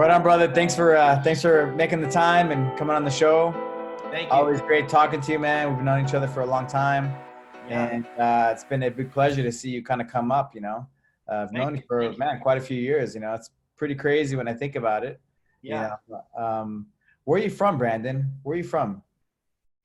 Right on, brother. Thanks for making the time and coming on the show. Thank you. Always great talking to you, man. We've known each other for a long time, and it's been a big pleasure to see you kind of come up. I've known you for quite a few years. It's pretty crazy when I think about it. Yeah. Where are you from, Brandon? Where are you from?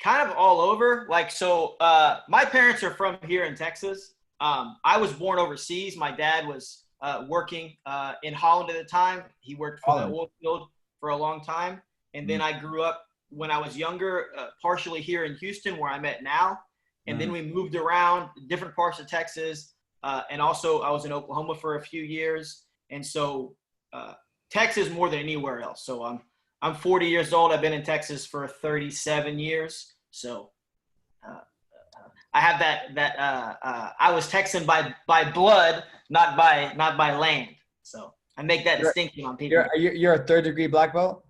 Kind of all over. My parents are from here in Texas. I was born overseas. My dad was working in Holland at the time. He worked for the oil field for a long time. And then I grew up when I was younger, partially here in Houston, where I'm at now. And then we moved around different parts of Texas. And also I was in Oklahoma for a few years. And so Texas more than anywhere else. So I'm 40 years old. I've been in Texas for 37 years. So I have I was Texan by blood, not by land. So I make that distinction on people. You're a third-degree black belt?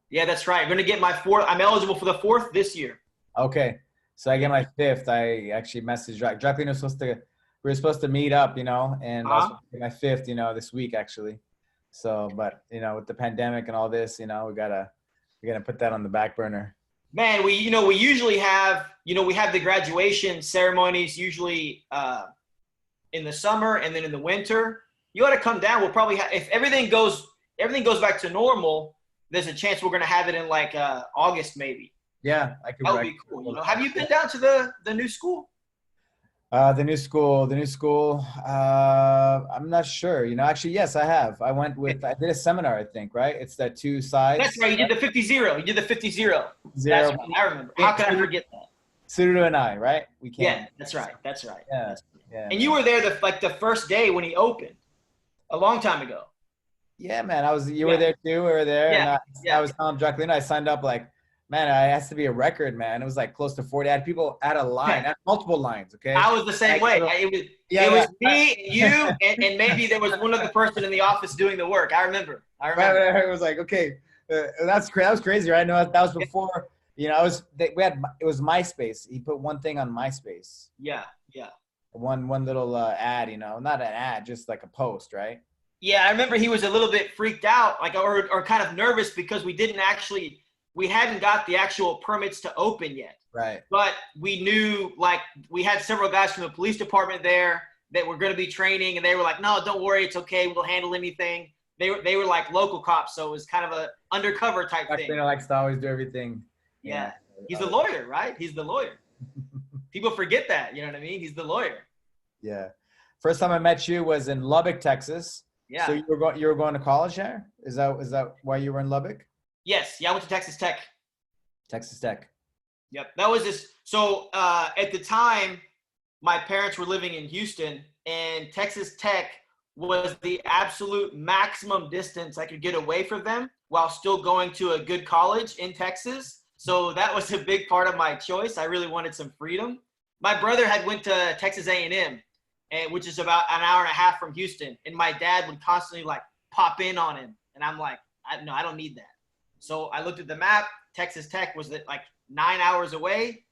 Yeah, that's right. I'm going to get my fourth. I'm eligible for the fourth this year. Okay. So I get my fifth. I actually messaged Draculino. We were supposed to meet up, and I was supposed to get my fifth, this week actually. So, but, with the pandemic and all this, we gotta put that on the back burner. Man, we usually have, we have the graduation ceremonies usually in the summer and then in the winter. You ought to come down. We'll probably have, if everything goes back to normal, there's a chance we're going to have it in August maybe. Yeah. That would be cool. Have you been down to the new school? The new school. I'm not sure. Actually, yes, I have. I did a seminar, I think, right? It's that two sides. That's right. You did the 50-0. You did the 50-0. That's what I remember. How can I forget that? Sudo and I, right? We can't. Yeah, that's right. Yeah. And you were there the first day when he opened, a long time ago. Yeah, man. You were there too. We were there. Yeah. And I was telling Draculino, I signed up man, it has to be a record, man. It was close to 40. I had people at a line, at multiple lines, okay? I was the same way. It was me, you, and maybe there was one other person in the office doing the work. I remember. It was okay. That was crazy, right? No, that was before, it was MySpace. He put one thing on MySpace. Yeah. One little ad, not an ad, just a post, right? Yeah, I remember he was a little bit freaked out, or kind of nervous because we hadn't got the actual permits to open yet. Right. But we knew, we had several guys from the police department there that were going to be training, and they were like, no, don't worry, it's okay, we'll handle anything. They were local cops, so it was kind of a undercover type thing. Draculino likes to always do everything. Yeah. He's the lawyer, right? He's the lawyer. People forget that, you know what I mean? He's the lawyer. Yeah. First time I met you was in Lubbock, Texas. Yeah. So you were going to college there? Is that why you were in Lubbock? Yes. Yeah, I went to Texas Tech. Texas Tech. Yep. That was this. So at the time, my parents were living in Houston, and Texas Tech was the absolute maximum distance I could get away from them while still going to a good college in Texas. So that was a big part of my choice. I really wanted some freedom. My brother had went to Texas A&M, which is about an hour and a half from Houston. And my dad would constantly pop in on him. And I'm like, no, I don't need that. So I looked at the map. Texas Tech was 9 hours away.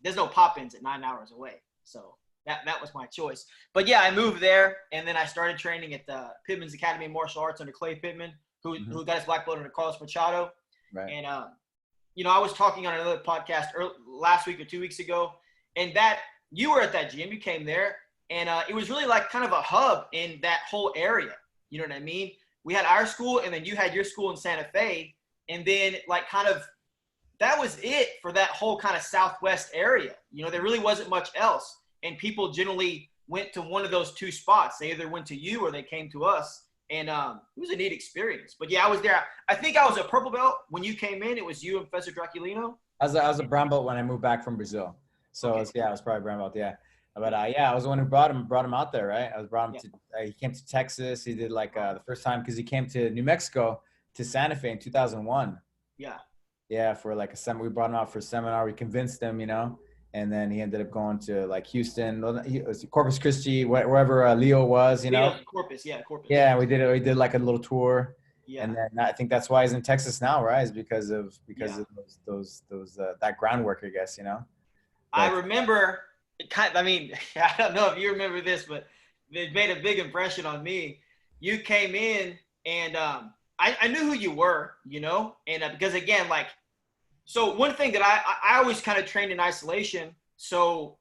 There's no pop-ins at 9 hours away. So that was my choice. But yeah, I moved there, and then I started training at the Pittman's Academy of Martial Arts under Klay Pittman, who got his black belt under Carlos Machado. Right. And I was talking on another podcast last week or 2 weeks ago, and that you were at that gym. You came there, and it was really kind of a hub in that whole area. You know what I mean? We had our school, and then you had your school in Santa Fe. And then that was it for that whole kind of Southwest area. There really wasn't much else. And people generally went to one of those two spots. They either went to you or they came to us. And it was a neat experience. But yeah, I was there. I think I was a purple belt when you came in. It was you and Professor Draculino. I was a brown belt when I moved back from Brazil. So okay. I was probably brown belt, yeah. But I was the one who brought him out there, right? I was brought him to he came to Texas. He did the first time because he came to New Mexico to Santa Fe in 2001. Yeah. Yeah, for a seminar. We brought him out for a seminar. We convinced him, and then he ended up going to Houston, Corpus Christi, wherever Leo was, Corpus. Yeah, we did a little tour. Yeah. And then I think that's why he's in Texas now, right? Is because of those that groundwork, I guess, But, I remember I don't know if you remember this, but it made a big impression on me. You came in and I knew who you were, you know, and because again, like, so one thing that I always kind of trained in isolation. So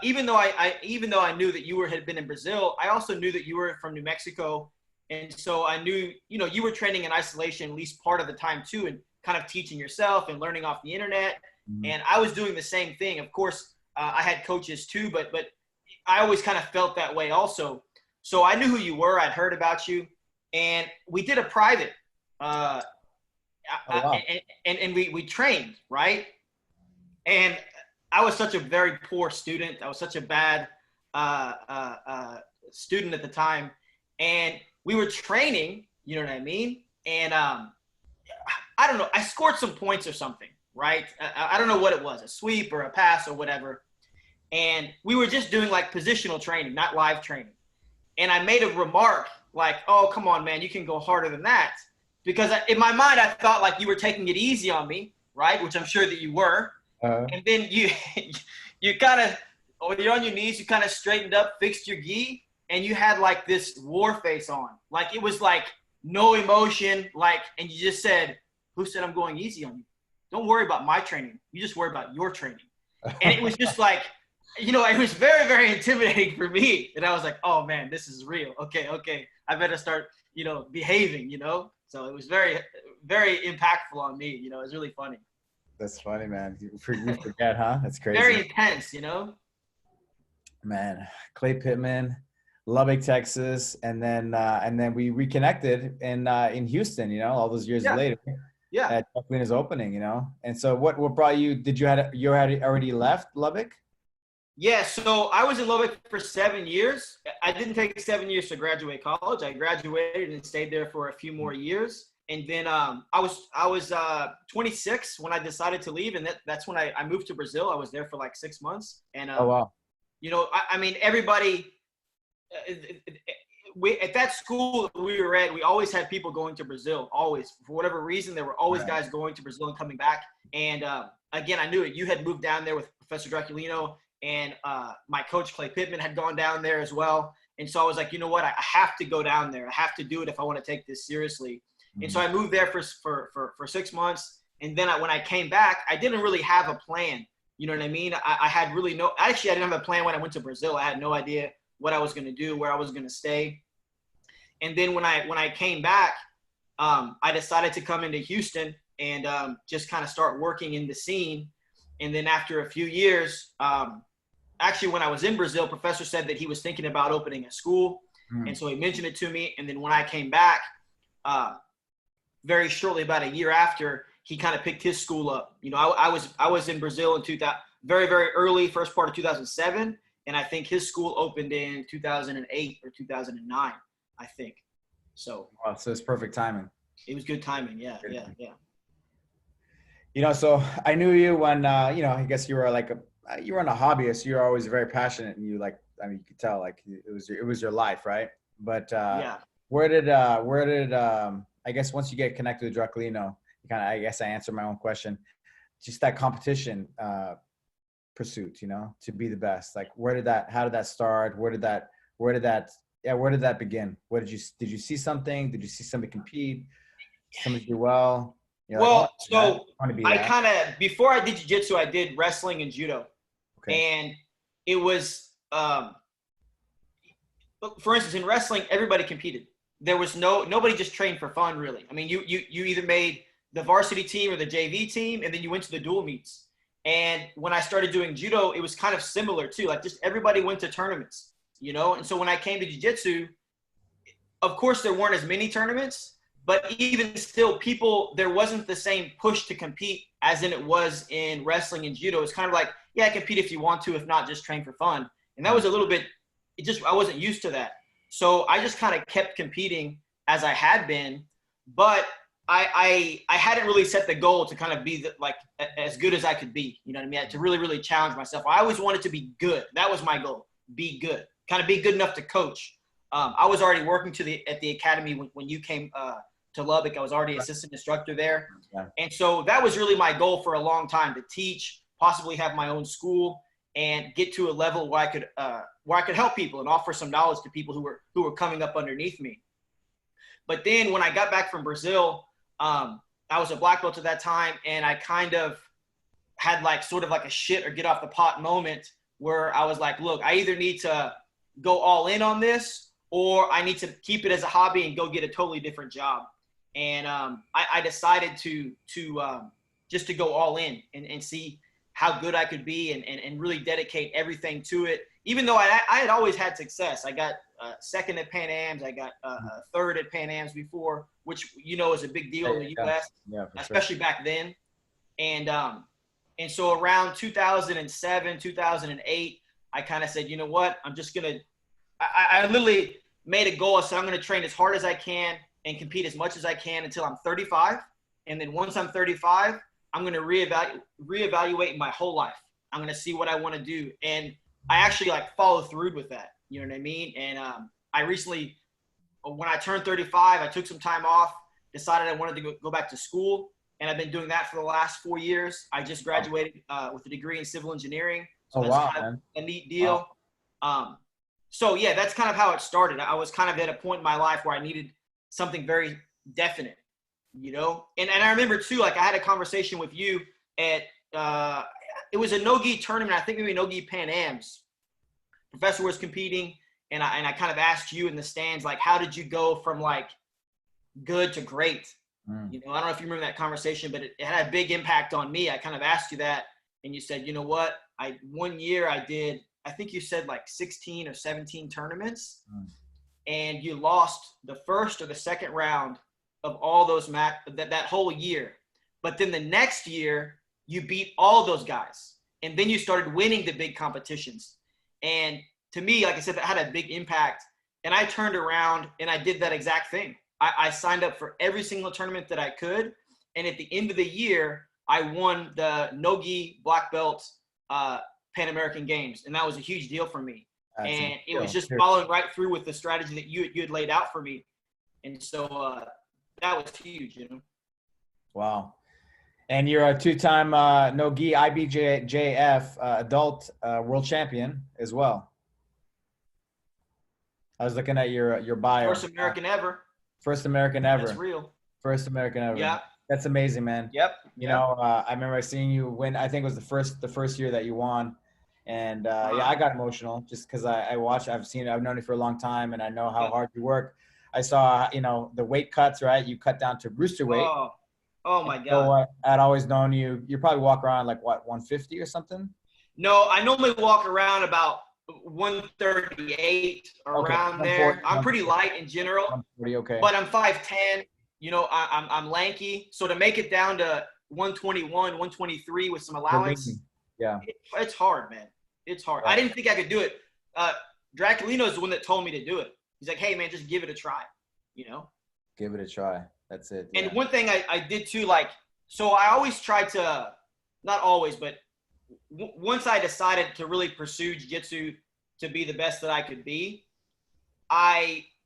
even though I knew that you had been in Brazil, I also knew that you were from New Mexico. And so I knew, you know, you were training in isolation at least part of the time too, and kind of teaching yourself and learning off the internet. Mm-hmm. And I was doing the same thing. Of course, I had coaches too, but I always kind of felt that way also. So I knew who you were. I'd heard about you. And we did a private, and we trained, right? And I was such a very poor student. I was such a bad student at the time. And we were training, you know what I mean? And I don't know, I scored some points or something, right? I don't know what it was, a sweep or a pass or whatever. And we were just doing like positional training, not live training. And I made a remark like, oh, come on, man, you can go harder than that. Because in my mind, I thought like you were taking it easy on me, right? Which I'm sure that you were. And then you kind of, you're on your knees, you kind of straightened up, fixed your gi, and you had like this war face on. Like it was like no emotion, like, and you just said, who said I'm going easy on you? Don't worry about my training. You just worry about your training. And it was just like, you know, it was very, very intimidating for me. And I was like, oh man, this is real. Okay. I better start, you know, behaving, you know? So it was very, very impactful on me. You know, it was really funny. That's funny, man. You forget, huh? That's crazy. Very intense, you know? Man, Klay Pittman, Lubbock, Texas. And then we reconnected in Houston, you know, all those years later. Yeah. At Draculino's opening, you know? And so what brought you, you had already left Lubbock? Yeah, so I was in Lubbock for 7 years. I didn't take 7 years to graduate college. I graduated and stayed there for a few more years. And then I was 26 when I decided to leave, and that's when I moved to Brazil. I was there for like 6 months. And oh wow! You know, I mean, everybody at that school that we were at, we always had people going to Brazil. Always, for whatever reason, there were always guys going to Brazil and coming back. And again, I knew it. You had moved down there with Professor Draculino. And my coach, Klay Pittman, had gone down there as well. And so I was like, you know what? I have to go down there. I have to do it if I want to take this seriously. Mm-hmm. And so I moved there for 6 months. And then when I came back, I didn't really have a plan. You know what I mean? I had really I didn't have a plan when I went to Brazil. I had no idea what I was going to do, where I was going to stay. And then when I came back, I decided to come into Houston and just kind of start working in the scene. And then after a few years, actually, when I was in Brazil, Professor said that he was thinking about opening a school. And so he mentioned it to me. And then when I came back, very shortly, about a year after, he kind of picked his school up. You know, I was in Brazil in 2000, very, very early, first part of 2007. And I think his school opened in 2008 or 2009, I think. So. Wow, so it's perfect timing. It was good timing. Yeah. You know, so I knew you when, you know, I guess you were like you were a hobbyist. You're always very passionate, and you like, I mean, you could tell like it was your life, right? But where did I guess once you get connected with Draculino, you kind of, I guess I answered my own question, just that competition pursuit, you know, to be the best. Like how did that start? Where did that begin? Did you see something? Did you see somebody compete? Somebody do well? You're well, like, I kind of, before I did jiu-jitsu, I did wrestling and judo. Okay. And it was, for instance, in wrestling, everybody competed. There was nobody just trained for fun, really. I mean, you either made the varsity team or the JV team, and then you went to the dual meets. And when I started doing judo, it was kind of similar too. Like just everybody went to tournaments, you know? And so when I came to jiu-jitsu, of course there weren't as many tournaments, but even still there wasn't the same push to compete as in it was in wrestling and judo. It's kind of like, yeah, compete if you want to, if not, just train for fun. And that was a little bit, I wasn't used to that. So I just kind of kept competing as I had been, but I hadn't really set the goal to kind of be like as good as I could be. You know what I mean? To really, really challenge myself. I always wanted to be good. That was my goal. Be good. Kind of be good enough to coach. I was already working at the academy when you came to Lubbock. I was already assistant instructor there. Yeah. And so that was really my goal for a long time, to teach, possibly have my own school, and get to a level where I could help people and offer some knowledge to people who were coming up underneath me. But then when I got back from Brazil, I was a black belt at that time, and I kind of had like sort of like a shit or get off the pot moment where I was like, look, I either need to go all in on this, or I need to keep it as a hobby and go get a totally different job. And I decided to just to go all in and see how good I could be and really dedicate everything to it. Even though I had always had success. I got second at Pan Ams. I got third at Pan Ams before, which, you know, is a big deal in the U.S., especially back then. And so around 2007, 2008, I kind of said, you know what, I'm just going to – I literally made a goal. I said I'm going to train as hard as I can and compete as much as I can until I'm 35. And then once I'm 35, I'm going to reevaluate my whole life. I'm going to see what I want to do. And I actually like follow through with that. You know what I mean? And I recently, when I turned 35, I took some time off, decided I wanted to go back to school. And I've been doing that for the last 4 years. I just graduated with a degree in civil engineering. So that's kind of a neat deal. Wow. So yeah, that's kind of how it started. I was kind of at a point in my life where I needed something very definite, you know? And I remember too, like I had a conversation with you at, it was a no-gi tournament. I think maybe no-gi Pan Ams. Professor was competing, and I kind of asked you in the stands, like, how did you go from like good to great? You know, I don't know if you remember that conversation, but it had a big impact on me. I kind of asked you that, and you said, you know what? 1 year I did, I think you said like 16 or 17 tournaments, and you lost the first or the second round of all those that whole year. But then the next year, you beat all those guys, and then you started winning the big competitions. And to me, like I said, that had a big impact. And I turned around and I did that exact thing. I signed up for every single tournament that I could. And at the end of the year, I won the No-Gi Black Belt Pan American Games. And that was a huge deal for me. And it was just following right through with the strategy that you had laid out for me. And so that was huge, you know. Wow. And you're a two-time No-Gi IBJJF adult world champion as well. I was looking at your bio. First American ever. First American ever. That's real. First American ever. Yeah. That's amazing, man. Yep. You know, I remember seeing you win. I think it was the first year that you won. And yeah, I got emotional just because I watched. I've known you for a long time, and I know how hard you work. I saw, you know, the weight cuts, right? You cut down to rooster weight. Oh my God. So I'd always known you. You probably walk around like what, 150 or something? No, I normally walk around about 138 around there. I'm pretty light in general. 140, okay. But I'm 5'10". You know, I'm lanky. So to make it down to 121, 123 with some allowance, it's hard, man. It's hard. Right. I didn't think I could do it. Draculino is the one that told me to do it. He's like, hey, man, just give it a try, you know? Give it a try. That's it. Yeah. And one thing I did too, like, so I always tried to, not always, but once I decided to really pursue jiu-jitsu to be the best that I could be,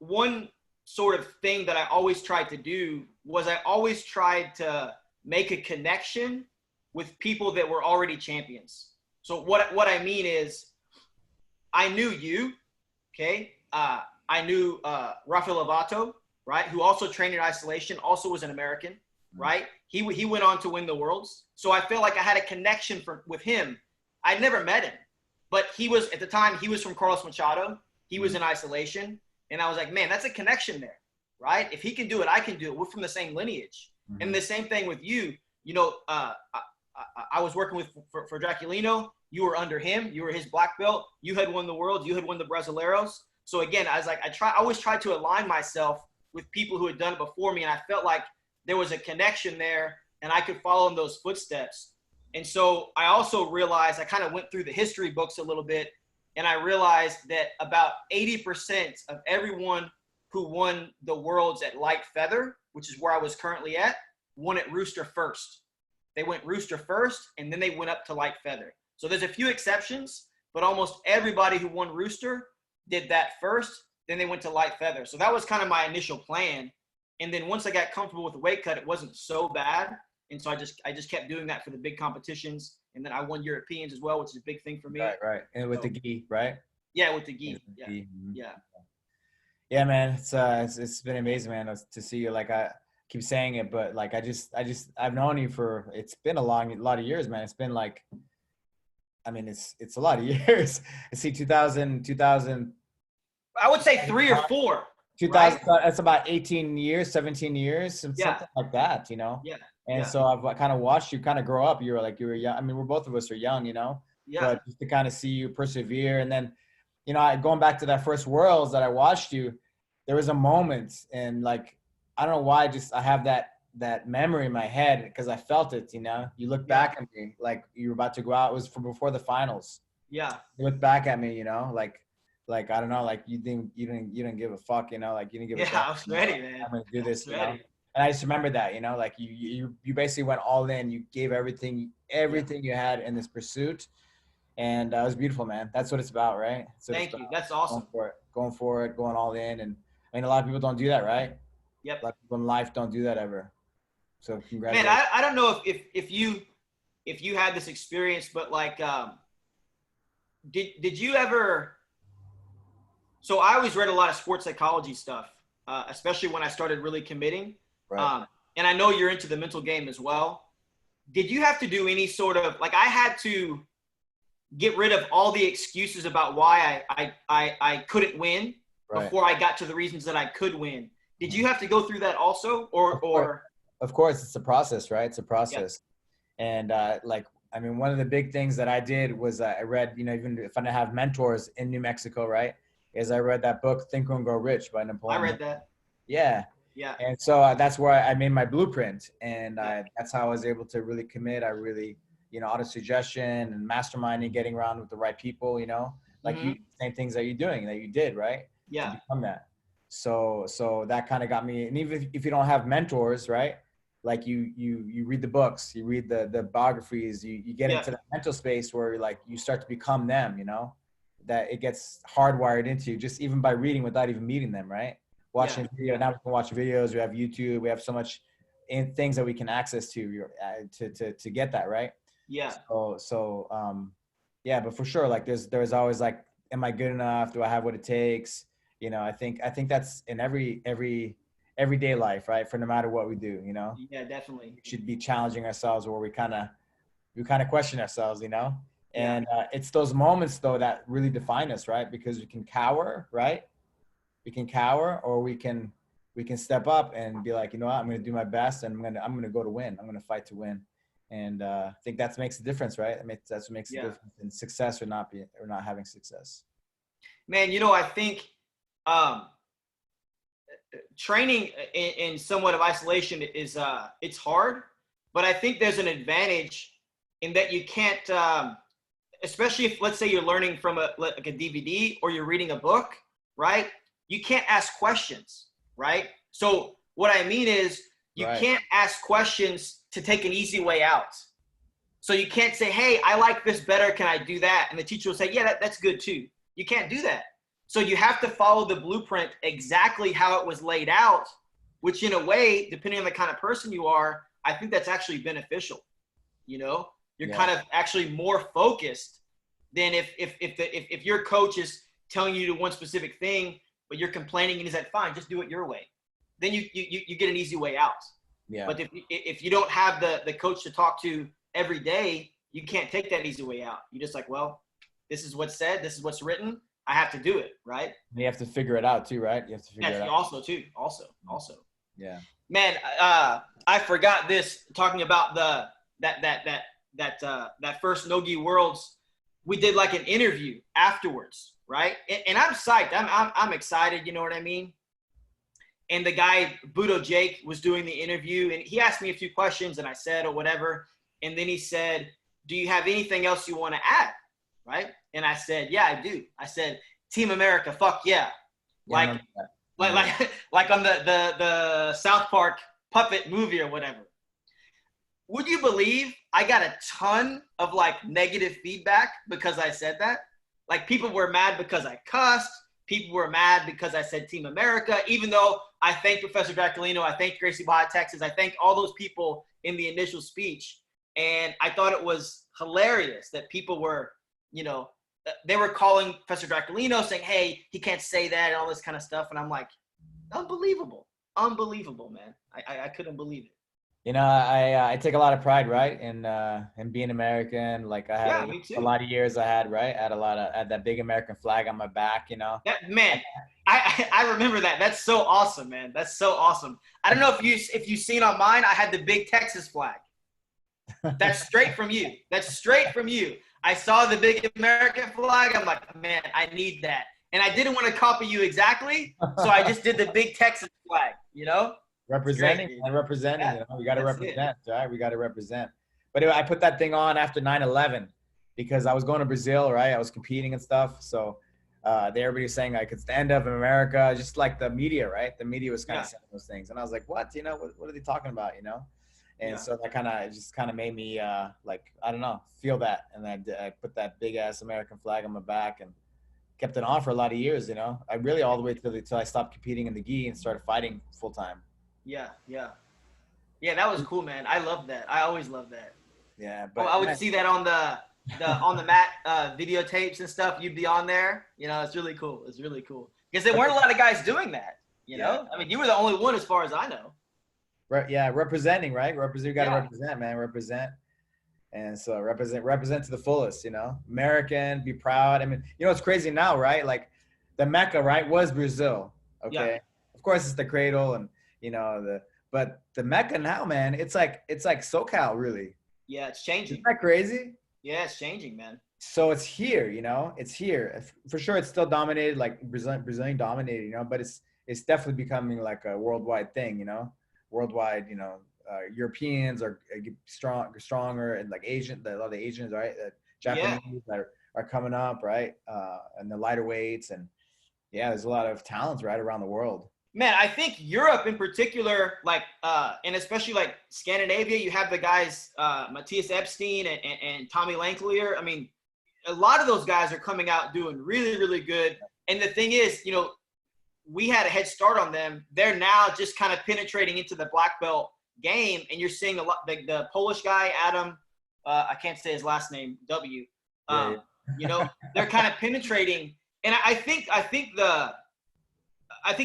one sort of thing that I always tried to do was I always tried to make a connection with people that were already champions. So what I mean is I knew you, okay? I knew Rafael Lovato, right, who also trained in isolation, also was an American, right? He went on to win the Worlds. So I felt like I had a connection with him. I'd never met him, but he was, at the time, he was from Carlos Machado. He was in isolation. And I was like, man, that's a connection there, right? If he can do it, I can do it. We're from the same lineage. And the same thing with you. You know, I was working for Draculino. You were under him. You were his black belt. You had won the Worlds. You had won the Brasileiros. So again, I was like, I always tried to align myself with people who had done it before me. And I felt like there was a connection there and I could follow in those footsteps. And so I also realized, I kind of went through the history books a little bit, and I realized that about 80% of everyone who won the Worlds at light feather, which is where I was currently at, won at rooster first. They went rooster first, and then they went up to light feather. So there's a few exceptions, but almost everybody who won rooster did that first, then they went to light feather. So that was kind of my initial plan. And then once I got comfortable with the weight cut, it wasn't so bad. And so I just kept doing that for the big competitions. And then I won Europeans as well, which is a big thing for me. Right. And with the gi, right? Yeah, with the gi. Yeah. Yeah, man, it's been amazing, man, to see you. Like I keep saying it, but like I've known you for, it's been a lot of years, man. It's been like, I mean, it's a lot of years. I see 2000. I would say 3 or 4. 2000, right? that's about 18 years, 17 years, Yeah. something like that, you know? Yeah. And Yeah. so I've kind of watched you kind of grow up. You were young. I mean, we're both of us are young, you know, Yeah. but just to kind of see you persevere. And then, you know, going back to that first Worlds that I watched you, there was a moment, and like, I don't know why, just I have that memory in my head because I felt it, you know. You look back at me like you were about to go out. It was from before the finals. Yeah. You look back at me, you know, like I don't know, like you didn't give a fuck, you know, like you didn't give a fuck. Yeah, I was ready, man. I'm gonna do this, you know. Ready. And I just remember that, you know, like you basically went all in. You gave everything you had in this pursuit, and it was beautiful, man. That's what it's about, right? So Thank you. That's awesome. Going for it, going all in, and I mean, a lot of people don't do that, right? Yep. A lot of people in life don't do that ever. So congratulations. Man, I don't know if you had this experience, but like, did you ever? So I always read a lot of sports psychology stuff, especially when I started really committing. Right. And I know you're into the mental game as well. Did you have to do any sort of, like, I had to get rid of all the excuses about why I couldn't win before I got to the reasons that I could win. Did you have to go through that also, or? Of course, it's a process, right? It's a process. Yeah. And like, I mean, one of the big things that I did was I read, you know, even if I didn't have mentors in New Mexico, right, is I read that book, Think and Grow Rich by Napoleon. I read that. Yeah. Yeah. And so that's where I made my blueprint, and that's how I was able to really commit. I really, you know, auto-suggestion and masterminding, getting around with the right people, you know, like you, same things that you're doing, that you did, right? Yeah. To become that. So that kind of got me. And even if you don't have mentors, right? Like you read the books, you read the biographies, you get into that mental space where like you start to become them, you know, that it gets hardwired into you just even by reading without even meeting them, right? Watching video. Now we can watch videos. We have YouTube. We have so much things that we can access to get that, right? Yeah. Yeah, but for sure, like there's always like, am I good enough? Do I have what it takes? You know, I think that's in everyday life, right? For no matter what we do, you know. Yeah, definitely. We should be challenging ourselves, where we kind of question ourselves, you know. And it's those moments though that really define us, right? Because we can cower, right? We can cower, or we can step up and be like, you know what, I'm going to do my best, and I'm going to go to win. I'm going to fight to win. And I think that makes a difference, right? I mean, that's what makes a difference in success or not having success. Man, you know, I think training in somewhat of isolation is it's hard, but I think there's an advantage in that you can't, especially if, let's say, you're learning from like a DVD or you're reading a book, right? You can't ask questions, right? So what I mean is you can't ask questions to take an easy way out. So you can't say, hey, I like this better. Can I do that? And the teacher will say, yeah, that's good too. You can't do that. So you have to follow the blueprint exactly how it was laid out, which in a way, depending on the kind of person you are, I think that's actually beneficial. You know, you're kind of actually more focused than if your coach is telling you to do one specific thing, but you're complaining and he's like, fine, just do it your way. Then you get an easy way out. Yeah. But if you don't have the coach to talk to every day, you can't take that easy way out. You're just like, well, this is what's said, this is what's written. I have to do it, right? You have to figure it out too, right? You have to figure it out. Also. Yeah. Man, I forgot this, talking about that first No-Gi Worlds. We did like an interview afterwards, right? And I'm psyched. I'm excited, you know what I mean? And the guy, Budo Jake, was doing the interview, and he asked me a few questions, and I said, or whatever. And then he said, do you have anything else you want to add? Right? And I said, yeah, I do. I said, Team America, fuck yeah. Like on the South Park puppet movie or whatever. Would you believe I got a ton of like negative feedback because I said that? Like, people were mad because I cussed. People were mad because I said Team America, even though I thanked Professor Draculino, I thanked Gracie Baja, Texas, I thanked all those people in the initial speech. And I thought it was hilarious that people were, you know, they were calling Professor Draculino saying, hey, he can't say that and all this kind of stuff. And I'm like, unbelievable, man. I couldn't believe it. You know, I take a lot of pride, right, in being American. Like I had a lot of years I had, right? I had that big American flag on my back, you know. That, man, I remember that. That's so awesome, man. That's so awesome. I don't know if you've seen on mine, I had the big Texas flag. That's straight from you. That's straight from you. I saw the big American flag. I'm like, man, I need that. And I didn't want to copy you exactly, so I just did the big Texas flag, you know? Representing, you know, we got to represent, right? We got to represent. But I put that thing on after 9/11 because I was going to Brazil, right? I was competing and stuff. So everybody was saying like it's the end of America, just like the media, right? The media was kind of saying those things, and I was like, what? You know, what are they talking about? You know? And so that kind of made me like, I don't know, feel that. And I put that big ass American flag on my back and kept it on for a lot of years. You know, I really all the way till I stopped competing in the gi and started fighting full time. Yeah, that was cool, man. I loved that. I always loved that. Yeah, but I would see that on the mat videotapes and stuff. You'd be on there. You know, it's really cool. It's really cool because there weren't a lot of guys doing that. You know, I mean, you were the only one as far as I know. Right. Yeah, representing, right? You got to represent, man. Represent, and so represent to the fullest. You know, American, be proud. I mean, you know, it's crazy now, right? Like the Mecca, right, was Brazil. Okay, of course it's the cradle and. You know, but the Mecca now, man, it's like SoCal, really. Yeah, it's changing. Isn't that crazy? Yeah, it's changing, man. So it's here, you know, it's here. For sure, it's still dominated, like Brazilian dominated, you know, but it's definitely becoming like a worldwide thing, you know, worldwide, you know, Europeans are stronger and like a lot of the Asians, right? Japanese are coming up, right? And the lighter weights and there's a lot of talents right around the world. Man, I think Europe in particular, like, and especially like Scandinavia, you have the guys, Matthias Epstein and Tommy Lanklier. I mean, a lot of those guys are coming out doing really, really good. And the thing is, you know, we had a head start on them. They're now just kind of penetrating into the black belt game. And you're seeing a lot, the Polish guy, Adam, I can't say his last name, W. You know, they're kind of penetrating. And I think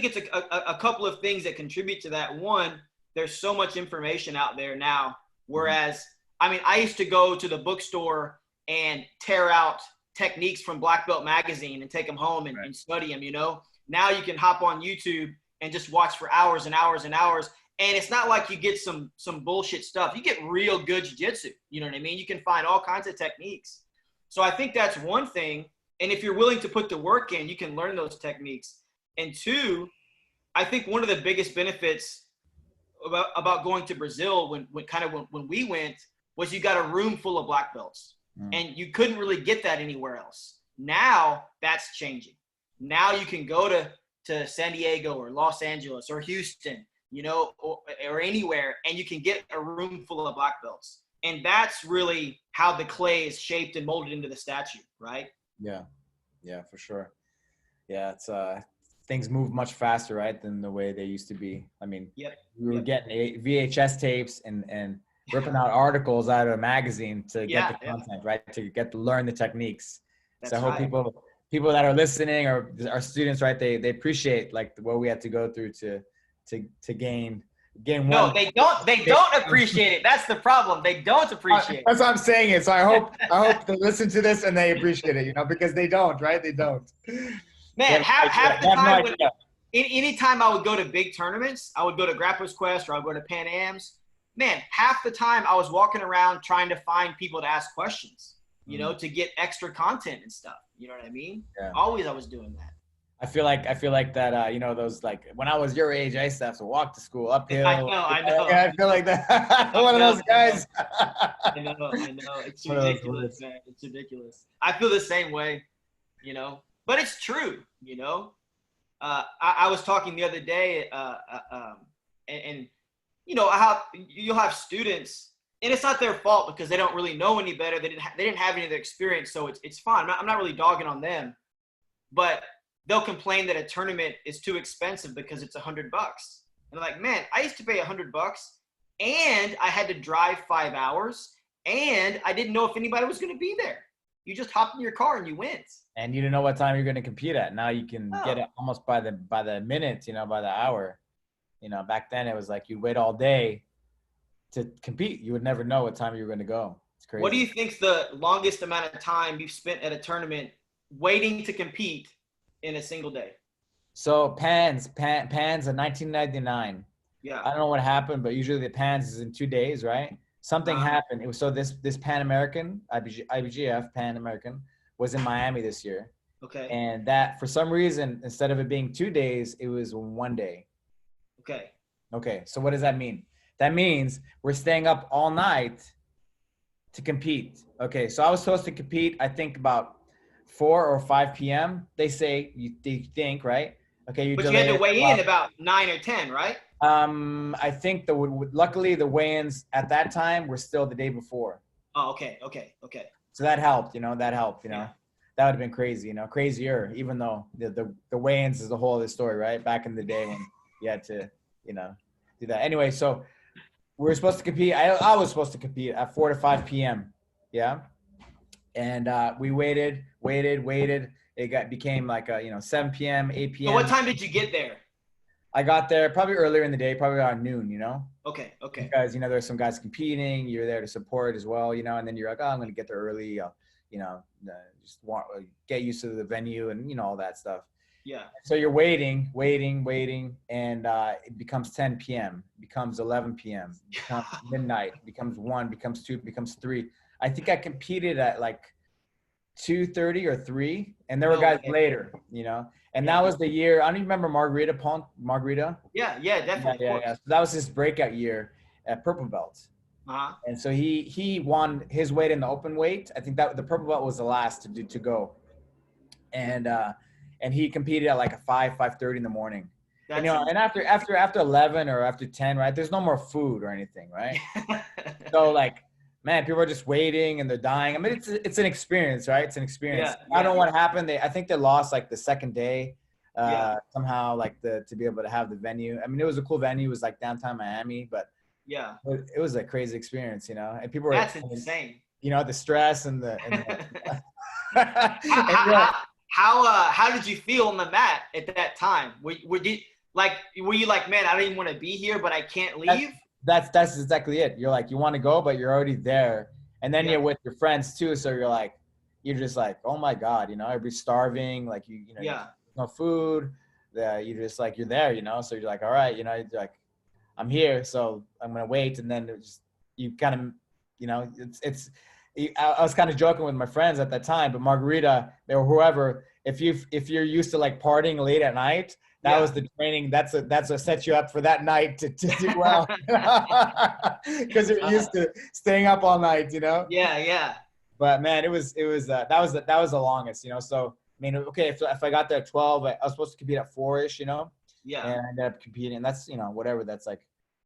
it's a couple of things that contribute to that. One, there's so much information out there now. Whereas, I mean, I used to go to the bookstore and tear out techniques from Black Belt magazine and take them home and study them, you know. Now you can hop on YouTube and just watch for hours and hours and hours. And it's not like you get some bullshit stuff. You get real good jiu-jitsu. You know what I mean? You can find all kinds of techniques. So I think that's one thing. And if you're willing to put the work in, you can learn those techniques. And two, I think one of the biggest benefits about going to Brazil when we went was you got a room full of black belts. And you couldn't really get that anywhere else. Now that's changing. Now you can go to San Diego or Los Angeles or Houston, you know, or anywhere, and you can get a room full of black belts. And that's really how the clay is shaped and molded into the statue, right? Yeah, for sure. Yeah, it's things move much faster, right, than the way they used to be. I mean, we were getting VHS tapes and ripping out articles out of a magazine to get the content, right, to learn the techniques. That's so I hope people that are listening or our students, right, they appreciate like what we had to go through to gain one. No, they don't appreciate it. That's the problem. They don't appreciate it. That's what I'm saying it. So I hope they listen to this and they appreciate it, you know, because they don't, right? They don't. Man, half the time, anytime I would go to big tournaments, I would go to Grappler's Quest or I would go to Pan Am's. Man, half the time I was walking around trying to find people to ask questions, you know, to get extra content and stuff. You know what I mean? Yeah. Always I was doing that. I feel like that, you know, those, like, when I was your age, I used to have to walk to school uphill. I know. I feel like that. One of those guys. I know. It's ridiculous, man. It's ridiculous. I feel the same way, you know. But it's true, you know. I was talking the other day, and you know, how you'll have students, and it's not their fault because they don't really know any better. They didn't have any of the experience, so it's fine. I'm not really dogging on them, but they'll complain that a tournament is too expensive because it's $100. And they're like, man, I used to pay $100, and I had to drive 5 hours, and I didn't know if anybody was going to be there. You just hop in your car and you went. And you didn't know what time you're going to compete at. Now you can get it almost by the minute, you know, by the hour. You know, back then it was like you'd wait all day to compete. You would never know what time you were going to go. It's crazy. What do you think's the longest amount of time you've spent at a tournament waiting to compete in a single day? So Pans in 1999. Yeah. I don't know what happened, but usually the Pans is in 2 days, right? Something happened. It was so this Pan American, IBJJF Pan American, was in Miami this year. Okay. And that, for some reason, instead of it being 2 days, it was 1 day. Okay. Okay. So what does that mean? That means we're staying up all night to compete. Okay. So I was supposed to compete, I think, about 4 or 5 p.m. They say, they think, right? Okay. But you had to weigh in about 9 or 10, right? I think luckily the weigh-ins at that time were still the day before. Oh, okay. So that helped, you know, that would have been crazy, you know, crazier, even though the weigh-ins is the whole of the story, right? Back in the day when you had to, you know, do that. Anyway, so we were supposed to compete. I was supposed to compete at 4 to 5 p.m. Yeah. And we waited. It became like, 7 p.m., 8 p.m. So what time did you get there? I got there probably earlier in the day, probably around noon, you know? Okay. Because, you know, there's some guys competing. You're there to support as well, you know? And then you're like, oh, I'm going to get there early. I'll, you know, just get used to the venue and, you know, all that stuff. Yeah. So you're waiting. And it becomes 10 p.m. It becomes 11 p.m. It becomes midnight. It becomes 1, becomes 2, becomes 3. I think I competed at like 2:30 or 3. And there were guys later, you know? And that was the year. I don't even remember Margarita. Yeah, definitely. Yeah. So that was his breakout year at purple belt. And so he won his weight in the open weight. I think that the purple belt was the last to go. And he competed at like a 5:30 in the morning. And, you know, and after 11 or after 10, right? There's no more food or anything, right? So like, man, people are just waiting and they're dying. I mean, it's an experience, right? It's an experience. I don't know what happened. I think they lost like the second day somehow, like to be able to have the venue. I mean, it was a cool venue. It was like downtown Miami, but it was a crazy experience, you know. And people were insane. You know, the stress and the how did you feel on the mat at that time? Were you like, man, I don't even want to be here, but I can't leave? That's exactly it. You're like, you want to go, but you're already there. And then you're with your friends too. So you're just like, oh my God, you know, everybody's starving. Like no food. You're just like, you're there, you know? So you're like, all right, you know, you're like, I'm here. So I'm going to wait. And then you kind of, you know, I was kind of joking with my friends at that time, but Margarita or whoever, if you're used to like partying late at night, that was the training. That's what set you up for that night to do well, because you're used to staying up all night, you know. Yeah. But man, that was the longest, you know. So I mean, okay, if I got there at 12, I was supposed to compete at 4-ish, you know. Yeah. And I ended up competing. That's, you know, whatever. That's like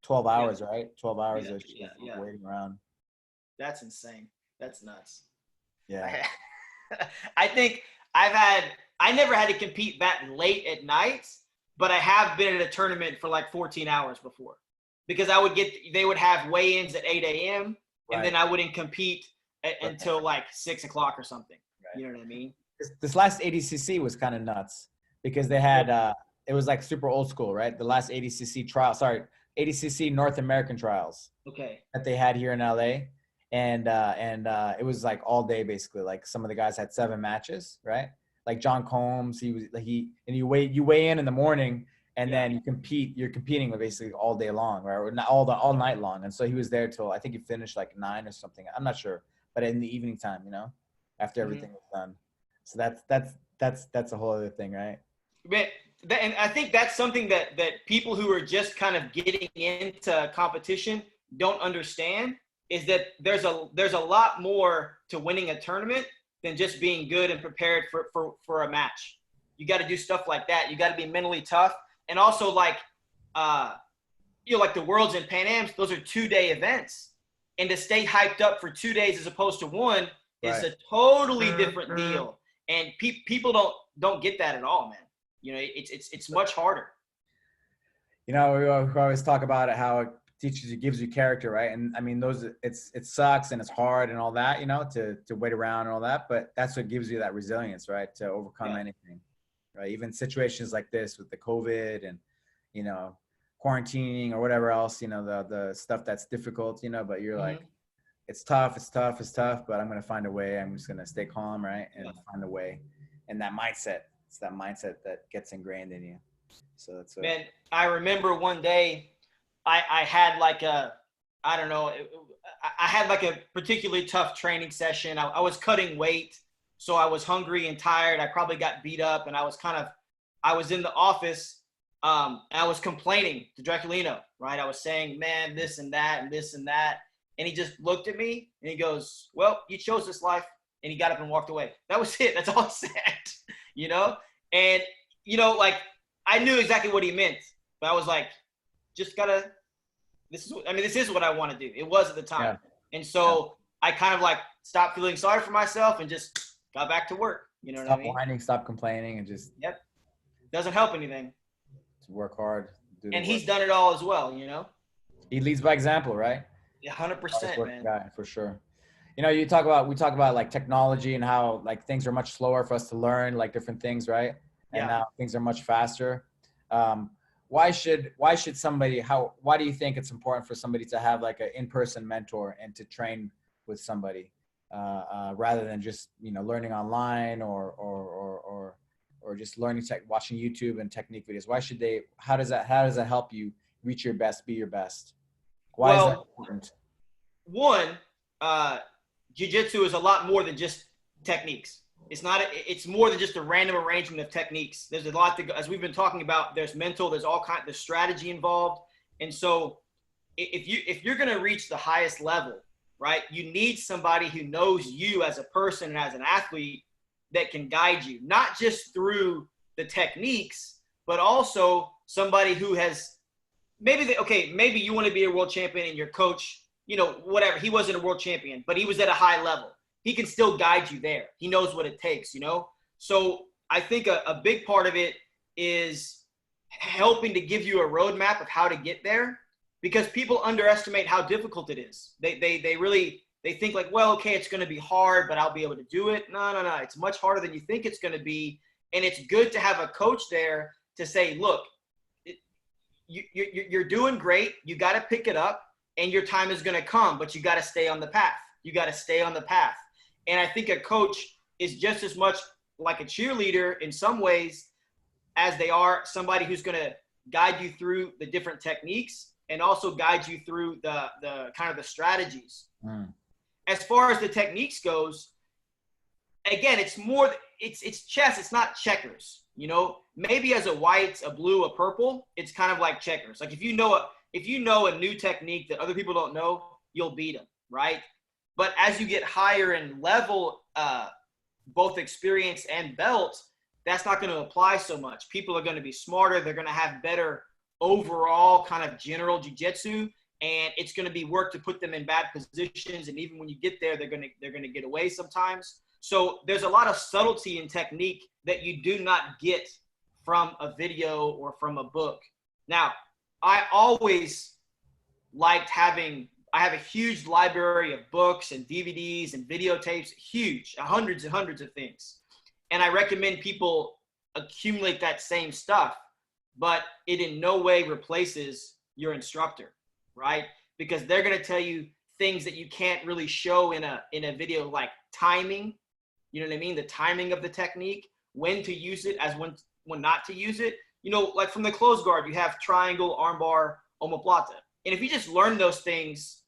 12 hours, right? 12 hours of waiting around. That's insane. That's nuts. Yeah. I think I never had to compete that late at night, but I have been at a tournament for like 14 hours before, because they would have weigh-ins at 8 a.m. and then I wouldn't compete until like 6 o'clock or something. Right. You know what I mean? This last ADCC was kind of nuts because they had, it was like super old school, right? The last ADCC North American trials. Okay. That they had here in LA. And it was like all day basically. Like some of the guys had 7 matches, right? Like John Combs, you weigh in the morning, and then you're competing basically all day long, right? Or all night long. And so he was there till I think he finished like 9 or something. I'm not sure, but in the evening time, you know, after everything was done. So that's a whole other thing, right? And I think that's something that people who are just kind of getting into competition don't understand, is that there's a lot more to winning a tournament than just being good and prepared for a match. You got to do stuff like that. You got to be mentally tough. And also like the Worlds and Pan Ams, those are 2-day events. And to stay hyped up for 2 days as opposed to 1 is a totally different deal. And people don't get that at all, man. You know, it's much harder. You know, we always talk about it, how teaches you, gives you character, right? And I mean, it sucks and it's hard and all that, you know, to wait around and all that, but that's what gives you that resilience, right? To overcome anything, right? Even situations like this with the COVID and, you know, quarantining or whatever else, you know, the stuff that's difficult, you know, but you're like, it's tough, but I'm going to find a way. I'm just going to stay calm, right? And find a way. And that mindset, it's that mindset that gets ingrained in you. So that's what. Man, I remember one day I had like a, I don't know, I had like a particularly tough training session. I was cutting weight, so I was hungry and tired. I probably got beat up, and I was in the office, and I was complaining to Draculino, right? I was saying, man, this and that and this and that. And he just looked at me and he goes, well, you chose this life. And he got up and walked away. That was it. That's all he said, you know? And, you know, like, I knew exactly what he meant, but I was like, just gotta, this is what I want to do. It was at the time. Yeah. And so I kind of like stopped feeling sorry for myself and just got back to work. You know what I mean? Stop whining, stop complaining, and just. Yep. Doesn't help anything. To work hard. And he's done it all as well, you know? He leads by example, right? 100%, man. Guy, for sure. You know, we talk about like technology and how like things are much slower for us to learn like different things, right? And now things are much faster. Why do you think it's important for somebody to have like an in-person mentor and to train with somebody rather than just, you know, learning online or just learning watching YouTube and technique videos? How does that help you reach your best, be your best? Why is that important? One, jiu-jitsu is a lot more than just techniques. It's more than just a random arrangement of techniques. There's a lot as we've been talking about, there's mental, there's strategy involved. And so if you're going to reach the highest level, right, you need somebody who knows you as a person and as an athlete that can guide you, not just through the techniques, but also somebody who has maybe you want to be a world champion and your coach, you know, whatever, he wasn't a world champion, but he was at a high level. He can still guide you there. He knows what it takes, you know? So I think a big part of it is helping to give you a roadmap of how to get there, because people underestimate how difficult it is. They think like, well, okay, it's going to be hard, but I'll be able to do it. No. It's much harder than you think it's going to be. And it's good to have a coach there to say, look, you're doing great. You got to pick it up and your time is going to come, but you got to stay on the path. You got to stay on the path. And I think a coach is just as much like a cheerleader in some ways as they are somebody who's going to guide you through the different techniques and also guide you through the kind of the strategies. As far as the techniques goes, again, it's chess. It's not checkers. You know, maybe as a white, a blue, a purple, it's kind of like checkers. Like if you know a new technique that other people don't know, you'll beat them, right? But as you get higher in level, both experience and belt, that's not going to apply so much. People are going to be smarter. They're going to have better overall kind of general jiu-jitsu, and it's going to be work to put them in bad positions. And even when you get there, they're going to get away sometimes. So there's a lot of subtlety in technique that you do not get from a video or from a book. Now, I always liked I have a huge library of books and DVDs and videotapes, huge, hundreds and hundreds of things. And I recommend people accumulate that same stuff, but it in no way replaces your instructor, right? Because they're going to tell you things that you can't really show in a video, like timing. You know what I mean? The timing of the technique, when to use it as when not to use it. You know, like from the closed guard, you have triangle, armbar, omoplata. And if you just learn those things,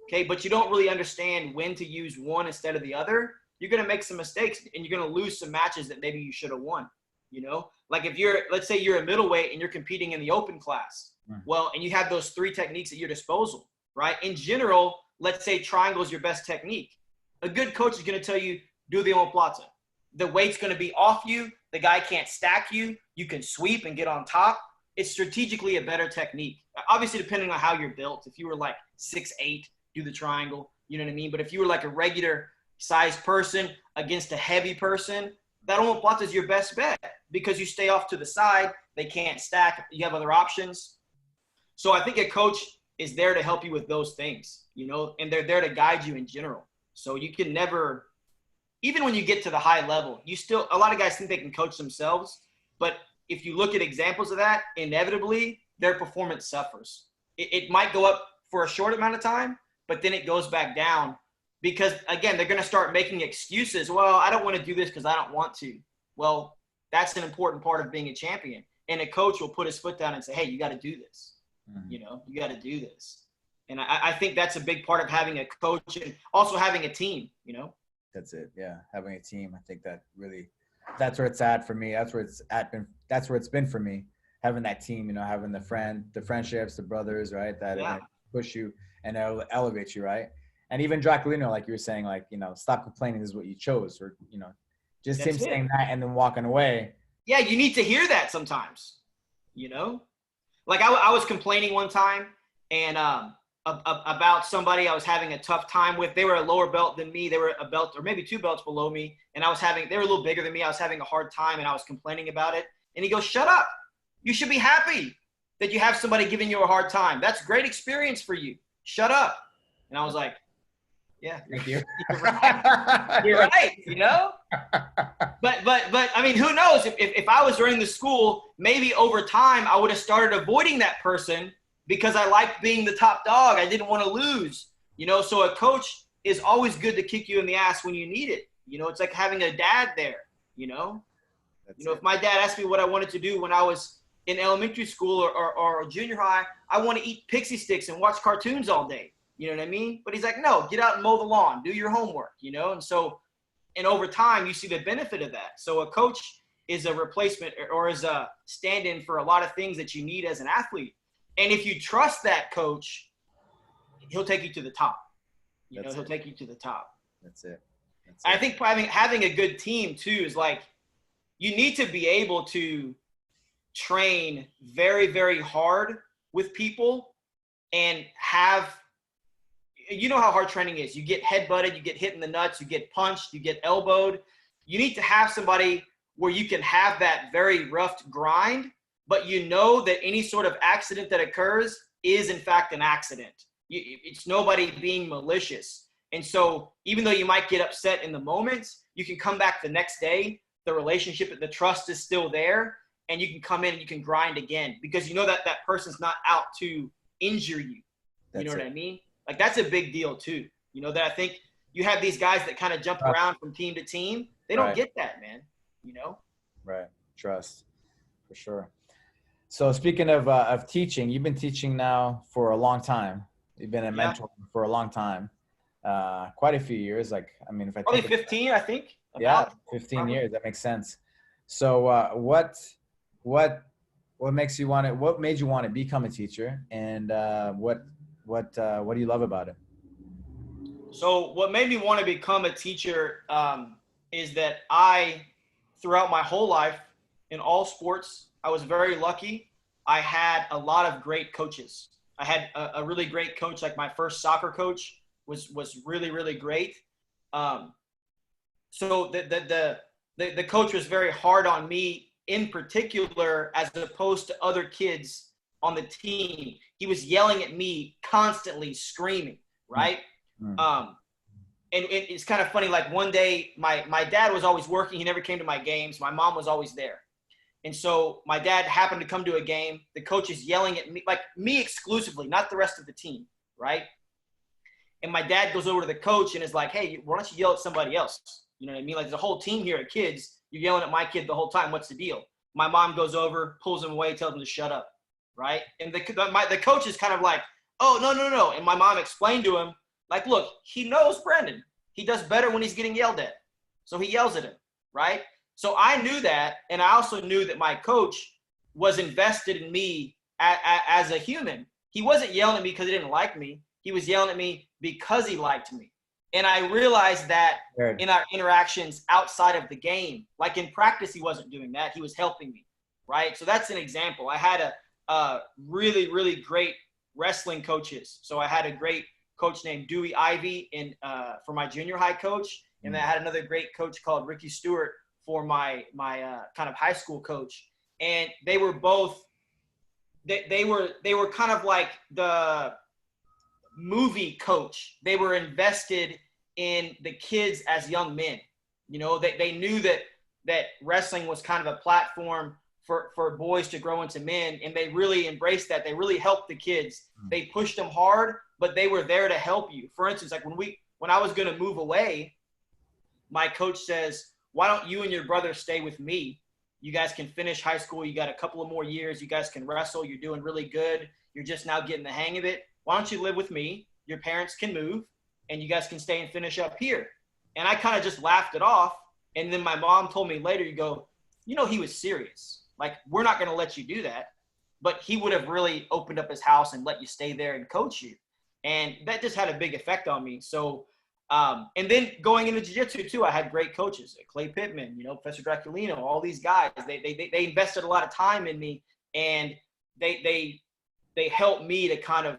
okay, but you don't really understand when to use one instead of the other, you're going to make some mistakes and you're going to lose some matches that maybe you should have won, you know? Like if let's say you're a middleweight and you're competing in the open class, well, and you have those 3 techniques at your disposal, right? In general, let's say triangle is your best technique. A good coach is going to tell you, do the omoplata. The weight's going to be off you. The guy can't stack you. You can sweep and get on top. It's strategically a better technique. Obviously, depending on how you're built. If you were like 6'8", do the triangle. You know what I mean? But if you were like a regular sized person against a heavy person, that omoplata is your best bet because you stay off to the side. They can't stack. You have other options. So I think a coach is there to help you with those things, you know, and they're there to guide you in general. So you can never, even when you get to the high level, a lot of guys think they can coach themselves, but if you look at examples of that, inevitably their performance suffers. It might go up for a short amount of time, but then it goes back down because, again, they're going to start making excuses. Well, I don't want to do this because I don't want to. Well, that's an important part of being a champion. And a coach will put his foot down and say, hey, you got to do this. You know, you got to do this. And I think that's a big part of having a coach and also having a team, you know. That's it. Yeah. Having a team. I think that really, that's where it's at for me. That's where it's been for me. Having that team, you know, having the friendships, the brothers, right? That push you and elevate you, right? And even Draculino, like you were saying, like, you know, stop complaining, this is what you chose, or, you know, just him saying that and then walking away. Yeah, you need to hear that sometimes, you know? Like I was complaining one time and about somebody I was having a tough time with. They were a lower belt than me. They were a belt or maybe 2 belts below me. And they were a little bigger than me. I was having a hard time and I was complaining about it. And he goes, shut up. You should be happy that you have somebody giving you a hard time. That's great experience for you. Shut up. And I was like, yeah, you're right. You're right, you know? But I mean, who knows? If I was running the school, maybe over time I would have started avoiding that person because I liked being the top dog. I didn't want to lose, you know? So a coach is always good to kick you in the ass when you need it. You know, it's like having a dad there, you know? If my dad asked me what I wanted to do when I was in elementary school or junior high, I want to eat pixie sticks and watch cartoons all day. You know what I mean? But he's like, no, get out and mow the lawn, do your homework, you know? And over time, you see the benefit of that. So a coach is a replacement or is a stand-in for a lot of things that you need as an athlete. And if you trust that coach, he'll take you to the top. He'll take you to the top. That's it. I think having a good team too is like, you need to be able to train very, very hard with people and you know how hard training is. You get headbutted, you get hit in the nuts, you get punched, you get elbowed. You need to have somebody where you can have that very rough grind, but you know that any sort of accident that occurs is in fact an accident. It's nobody being malicious. And so even though you might get upset in the moment, you can come back the next day. The relationship, the trust is still there, and you can come in and you can grind again because you know that that person's not out to injure you. You know what I mean? Like that's a big deal too. You know, that I think you have these guys that kind of jump around from team to team. They don't get that, man. You know? Right. Trust, for sure. So speaking of teaching, you've been teaching now for a long time. You've been a mentor for a long time. Quite a few years. Like, I mean, if I probably 15, I think. Yeah, 15 years. That makes sense. So what makes you want to, what made you want to become a teacher, and what do you love about it? So what made me want to become a teacher is that throughout my whole life in all sports, I was very lucky. I had a lot of great coaches. I had a really great coach. Like my first soccer coach was really, really great. So the coach was very hard on me in particular, as opposed to other kids on the team. He was yelling at me constantly, screaming, right? And it's kind of funny. Like one day, my dad was always working. He never came to my games. My mom was always there. And so my dad happened to come to a game. The coach is yelling at me, like me exclusively, not the rest of the team, right? And my dad goes over to the coach and is like, hey, why don't you yell at somebody else? You know what I mean? Like there's a whole team here of kids. You're yelling at my kid the whole time. What's the deal? My mom goes over, pulls him away, tells him to shut up, right? And the coach is kind of like, oh, no. And my mom explained to him, like, look, he knows Brendan. He does better when he's getting yelled at. So he yells at him, right? So I knew that, and I also knew that my coach was invested in me as a human. He wasn't yelling at me because he didn't like me. He was yelling at me because he liked me. And I realized that in our interactions outside of the game, like in practice, he wasn't doing that. He was helping me, right? So that's an example. I had a really, really great wrestling coaches. So I had a great coach named Dewey Ivy for my junior high coach. And then I had another great coach called Ricky Stewart for my kind of high school coach. And they were both, they were kind of like the movie coach. They were invested in the kids as young men. You know, they knew that wrestling was kind of a platform for boys to grow into men, and they really embraced that. They really helped the kids. They pushed them hard, but they were there to help you. For instance, like when I was going to move away, my coach says, why don't you and your brother stay with me? You guys can finish high school. You got a couple of more years. You guys can wrestle. You're doing really good. You're just now getting the hang of it. Why don't you live with me? Your parents can move, and you guys can stay and finish up here. And I kind of just laughed it off. And then my mom told me later, you know, he was serious. Like, we're not going to let you do that. But he would have really opened up his house and let you stay there and coach you. And that just had a big effect on me. So, and then going into jiu-jitsu too, I had great coaches, Klay Pittman, you know, Professor Draculino, all these guys. They invested a lot of time in me, and they helped me to kind of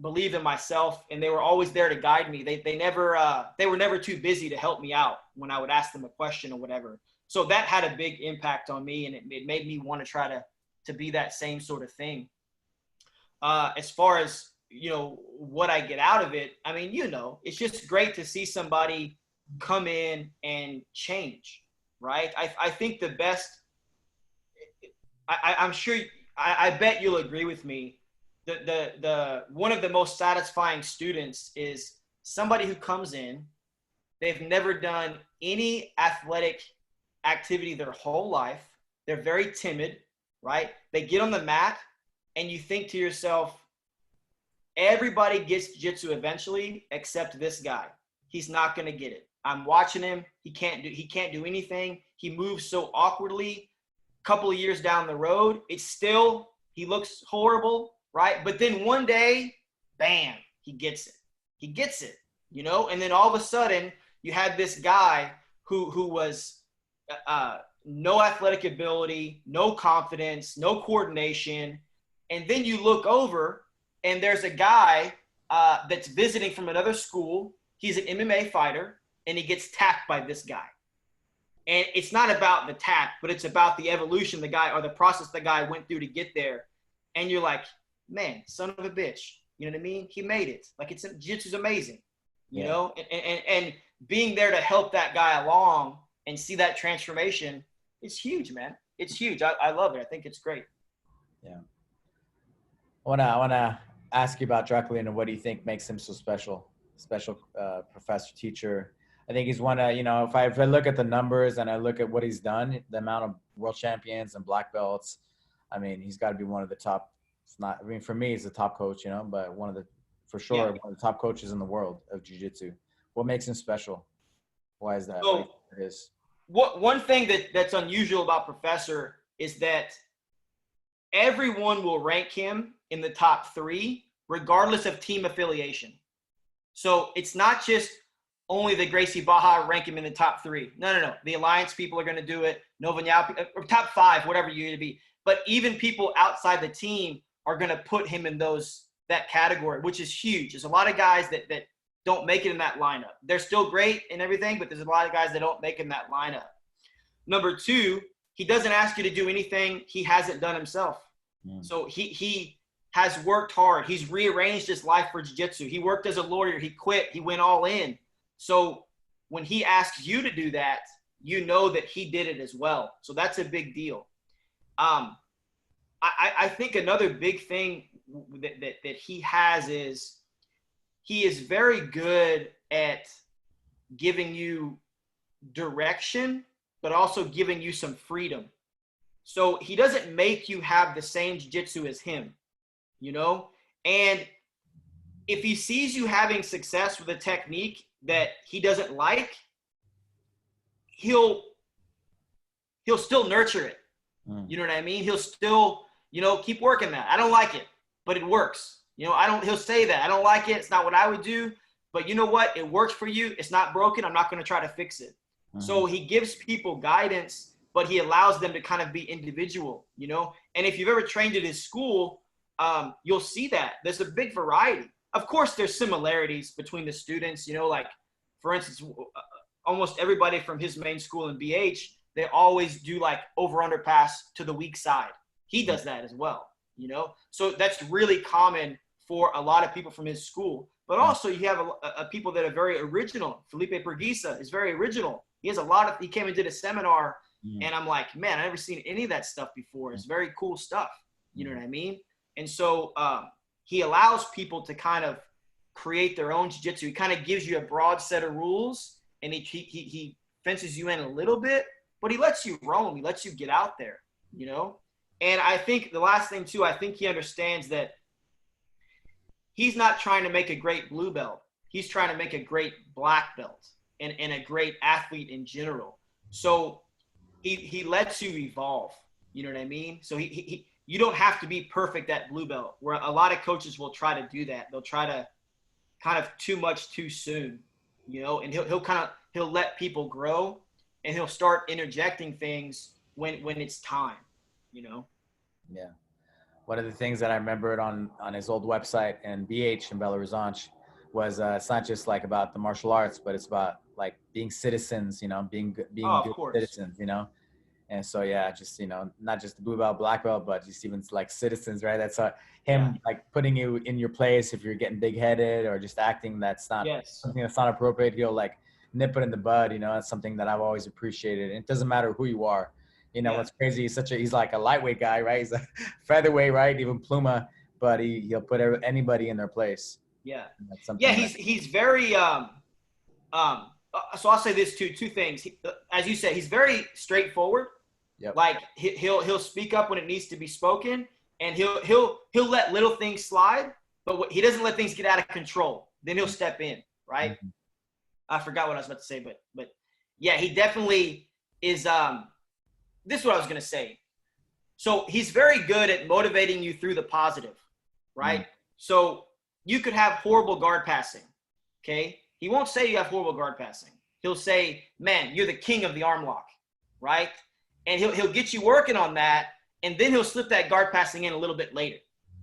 believe in myself, and they were always there to guide me. They were never too busy to help me out when I would ask them a question or whatever. So that had a big impact on me, and it made me want to try to be that same sort of thing. As far as, you know, what I get out of it, I mean, you know, it's just great to see somebody come in and change, right? I think the best, I'm sure, I bet you'll agree with me, the one of the most satisfying students is somebody who comes in, they've never done any athletic activity their whole life. They're very timid, right? They get on the mat, and you think to yourself, everybody gets jiu-jitsu eventually except this guy. He's not going to get it. I'm watching him. He can't do anything. He moves so awkwardly. A couple of years down the road, he looks horrible, right? But then one day, bam, he gets it. He gets it, you know? And then all of a sudden, you had this guy who was no athletic ability, no confidence, no coordination. And then you look over, and there's a guy that's visiting from another school. He's an MMA fighter, and he gets tapped by this guy. And it's not about the tap, but it's about the evolution the guy, or the process the guy went through to get there. And you're like, man, son of a bitch. You know what I mean? He made it. Like, jiu-jitsu's amazing, you know? And being there to help that guy along and see that transformation, it's huge, man. It's huge. I love it. I think it's great. Yeah. I wanna ask you about Draculino. What do you think makes him so special professor, teacher? I think he's one of, you know, if I look at the numbers and I look at what he's done, the amount of world champions and black belts, I mean, he's got to be one of the top. It's not, I mean, for me, he's the top coach, you know, but one of the top coaches in the world of jiu-jitsu. What makes him special? Why is that? So, one thing that's unusual about Professor is that everyone will rank him in the top 3, regardless of team affiliation. So it's not just only the Gracie Baja rank him in the top 3. No. The Alliance people are going to do it. Nova Nyao, or top 5, whatever you're going to be. But even people outside the team are going to put him in that category, which is huge. There's a lot of guys that don't make it in that lineup. They're still great and everything, but there's a lot of guys that don't make in that lineup. Number 2, he doesn't ask you to do anything he hasn't done himself. So he has worked hard. He's rearranged his life for jiu-jitsu. He worked as a lawyer. He quit. He went all in. So when he asks you to do that, you know that he did it as well. So that's a big deal. I think another big thing that he has is he is very good at giving you direction, but also giving you some freedom. So he doesn't make you have the same jiu-jitsu as him, you know? And if he sees you having success with a technique that he doesn't like, he'll still nurture it. You know what I mean? He'll still, you know, keep working that. I don't like it, but it works. You know, he'll say that. I don't like it. It's not what I would do. But you know what? It works for you. It's not broken. I'm not going to try to fix it. So he gives people guidance, but he allows them to kind of be individual, you know? And if you've ever trained at his school, you'll see that. There's a big variety. Of course, there's similarities between the students, you know, like, for instance, almost everybody from his main school in BH, they always do like over-under pass to the weak side. He does that as well, you know? So that's really common for a lot of people from his school. But also you have a people that are very original. Felipe Perguisa is very original. He has he came and did a seminar, and I'm like, man, I've never seen any of that stuff before. It's very cool stuff. You know what I mean? And so he allows people to kind of create their own jiu-jitsu. He kind of gives you a broad set of rules, and he fences you in a little bit, but he lets you roam. He lets you get out there, you know? And I think the last thing too, I think he understands that he's not trying to make a great blue belt. He's trying to make a great black belt and a great athlete in general. So he lets you evolve. You know what I mean? So you don't have to be perfect at blue belt, where a lot of coaches will try to do that. They'll try to kind of too much too soon, you know, and he'll let people grow, and he'll start interjecting things when it's time, you know? Yeah. One of the things that I remembered on his old website and BH in Belo Horizonte was it's not just like about the martial arts, but it's about like being citizens, you know, being good citizens, you know? And so, yeah, just, you know, not just the blue belt, black belt, but just even like citizens, right? That's him like putting you in your place if you're getting big headed or just acting that's not something that's not appropriate. He'll like nip it in the bud, you know. That's something that I've always appreciated. And it doesn't matter who you are. You know, what's crazy, he's like a lightweight guy, right? He's a featherweight, right? Even Pluma, but he'll put anybody in their place. Yeah. Yeah, he's very so I'll say this too, two things. As you said, he's very straightforward. Yep. Like he'll speak up when it needs to be spoken, and he'll let little things slide, but he doesn't let things get out of control. Then he'll step in, right? Mm-hmm. I forgot what I was about to say, but yeah, he definitely is. This is what I was gonna say. So he's very good at motivating you through the positive, right? Mm-hmm. So you could have horrible guard passing, okay? He won't say you have horrible guard passing. He'll say, man, you're the king of the arm lock, right? And he'll get you working on that, and then he'll slip that guard passing in a little bit later,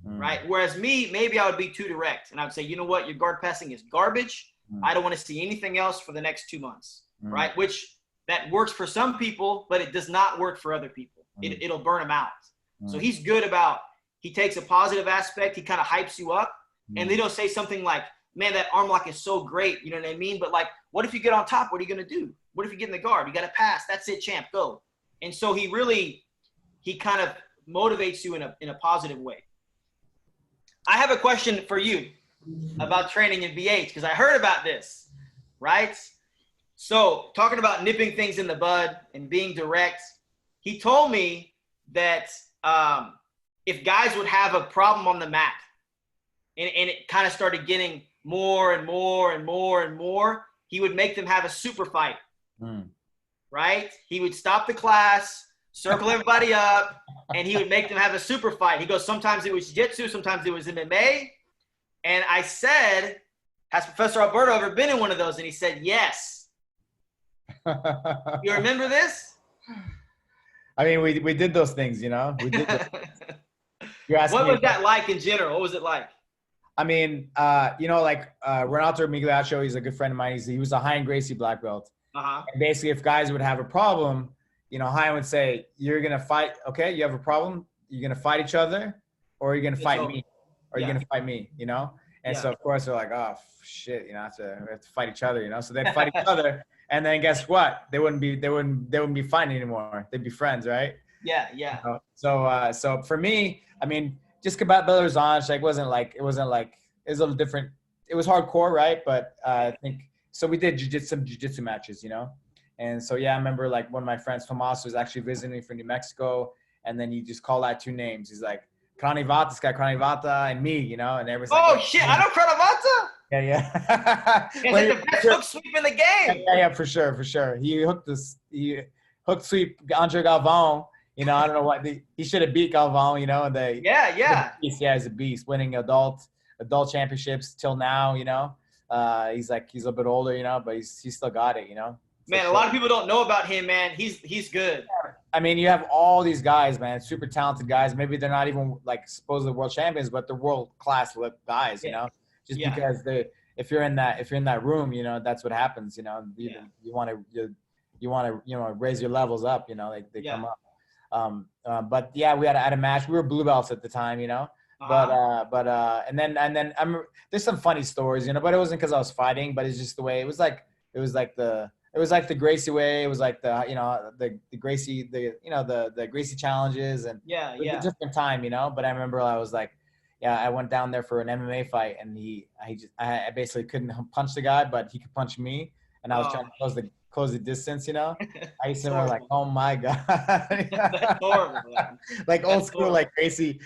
right? Whereas me, maybe I would be too direct, and I would say, you know what, your guard passing is garbage. I don't want to see anything else for the next 2 months, right? Which that works for some people, but it does not work for other people. It'll burn them out. So he's good about, he takes a positive aspect, he kind of hypes you up, and then he'll say something like, man, that arm lock is so great, you know what I mean? But like, what if you get on top? What are you going to do? What if you get in the guard? You got to pass. That's it, champ, go. And so he kind of motivates you in a positive way. I have a question for you about training in BH, because I heard about this, right? So talking about nipping things in the bud and being direct, he told me that if guys would have a problem on the mat and it kind of started getting more and more and more and more, he would make them have a super fight, right? He would stop the class, circle everybody up, and he would make them have a super fight. He goes, sometimes it was jiu-jitsu, sometimes it was MMA. And I said, has Professor Alberto ever been in one of those? And he said, yes. You remember this? I mean, we did those things, you know? We did those things. What was that like in general? What was it like? I mean, you know, like Renato Magalhães, he's a good friend of mine. He was a Ryan Gracie black belt. And basically, if guys would have a problem, you know, Ryan would say, you're going to fight, okay, you have a problem, you're going to fight each other, or you're going to fight me, or you're going to fight me, you know? And so, of course, they're like, oh, shit, you know, we have to fight each other, you know? So they'd fight each other, and then guess what? They wouldn't be fighting anymore. They'd be friends, right? Yeah. You know? So for me, I mean, just about Belo Horizonte, like, it was a little different. It was hardcore, right? But I think, so we did some jiu-jitsu matches, you know? And so, yeah, I remember, like, one of my friends, Tomas, was actually visiting from New Mexico, and then he just called out 2 names. He's like, Kranivata, this guy Kranivata, and me, you know? And everyone's like, oh, shit, I know Kranivata? Yeah. Is it the best hook sweep in the game? Yeah, for sure. He hooked sweep Andre Galvão. You know, I don't know what he should have beat Galvão, you know, and he's a beast, winning adult championships till now, you know. He's a little bit older, you know, but he's still got it, you know. Man, a lot of people don't know about him, man. He's good. I mean, you have all these guys, man, super talented guys. Maybe they're not even like supposedly world champions, but they're world class guys, you know. Just because if you're in that room, you know, that's what happens, you know. You want to raise your levels up, you know. They come up. But yeah, we had a match. We were blue belts at the time, you know. And then there's some funny stories, you know, but it wasn't because I was fighting, but it's just the way it was like the Gracie way. It was like the Gracie, the Gracie challenges and yeah, it was a different time, you know, but I remember I was like, yeah, I went down there for an MMA fight and I basically couldn't punch the guy, but he could punch me. And I was trying to close the distance, you know. I used to remember like, oh my God. That's horrible, man. Like old school, like Gracie,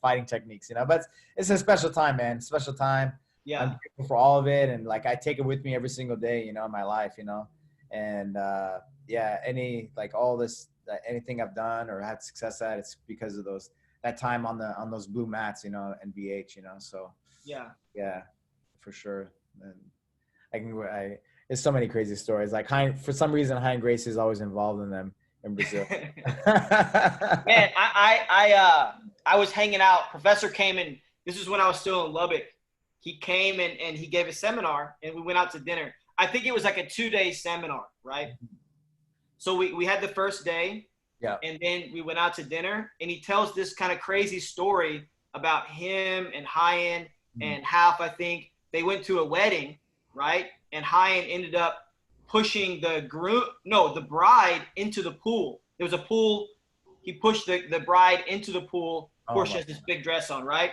fighting techniques, you know. But it's a special time, man. Special time. Yeah. I'm grateful for all of it, and like I take it with me every single day, you know, in my life, you know. And anything I've done or had success at, it's because of that time on those blue mats, you know, and BH, you know. So yeah, for sure. And there's so many crazy stories. Like for some reason, Hein Gracie is always involved in them in Brazil. Man, I was hanging out. Professor came in. This is when I was still in Lubbock. He came and he gave a seminar, and we went out to dinner. I think it was like a 2-day seminar, right? So we had the first day, and then we went out to dinner, and he tells this kind of crazy story about him and Hein and Half, I think. They went to a wedding, right? And Hein ended up pushing the bride into the pool. There was a pool. He pushed the bride into the pool. Of course, she has this big dress on, right?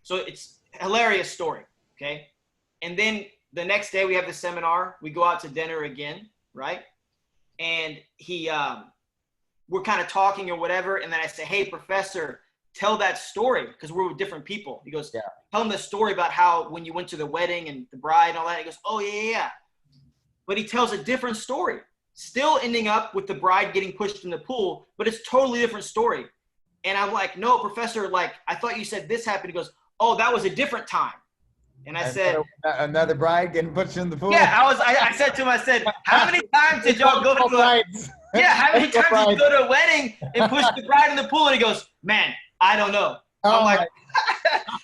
So it's a hilarious story, okay? And then the next day we have the seminar. We go out to dinner again, right? And we're kind of talking or whatever. And then I say, hey, Professor, tell that story, because we're with different people. He goes, tell him the story about how when you went to the wedding and the bride and all that. He goes, oh, yeah. But he tells a different story, still ending up with the bride getting pushed in the pool, but it's totally different story. And I'm like, no, Professor, like, I thought you said this happened. He goes, oh, that was a different time. And I said, another bride getting pushed in the pool? Yeah, I said to him, I said, how many times did y'all go to how many times did you go to a wedding and push the bride in the pool? And he goes, man, I don't know. I'm like,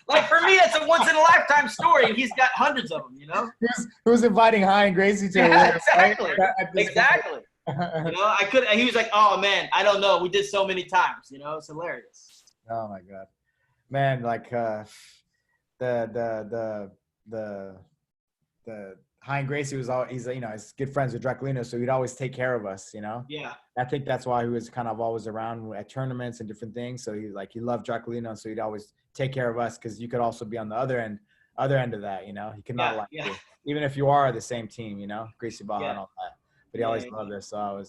like for me, that's a once in a lifetime story. And he's got hundreds of them, you know? Who's inviting Hein Gracie to exactly. Right? Exactly. You know, he was like, oh man, I don't know. We did so many times, you know, it's hilarious. Oh my God, man. Like, the Hein Gracie he's good friends with Draculino, so he'd always take care of us, you know. Yeah. I think that's why he was kind of always around at tournaments and different things. So he loved Draculino, so he'd always take care of us, because you could also be on the other end of that, you know. He could not you, even if you are the same team, you know, Gracie Baja and all that. But he always loved us, so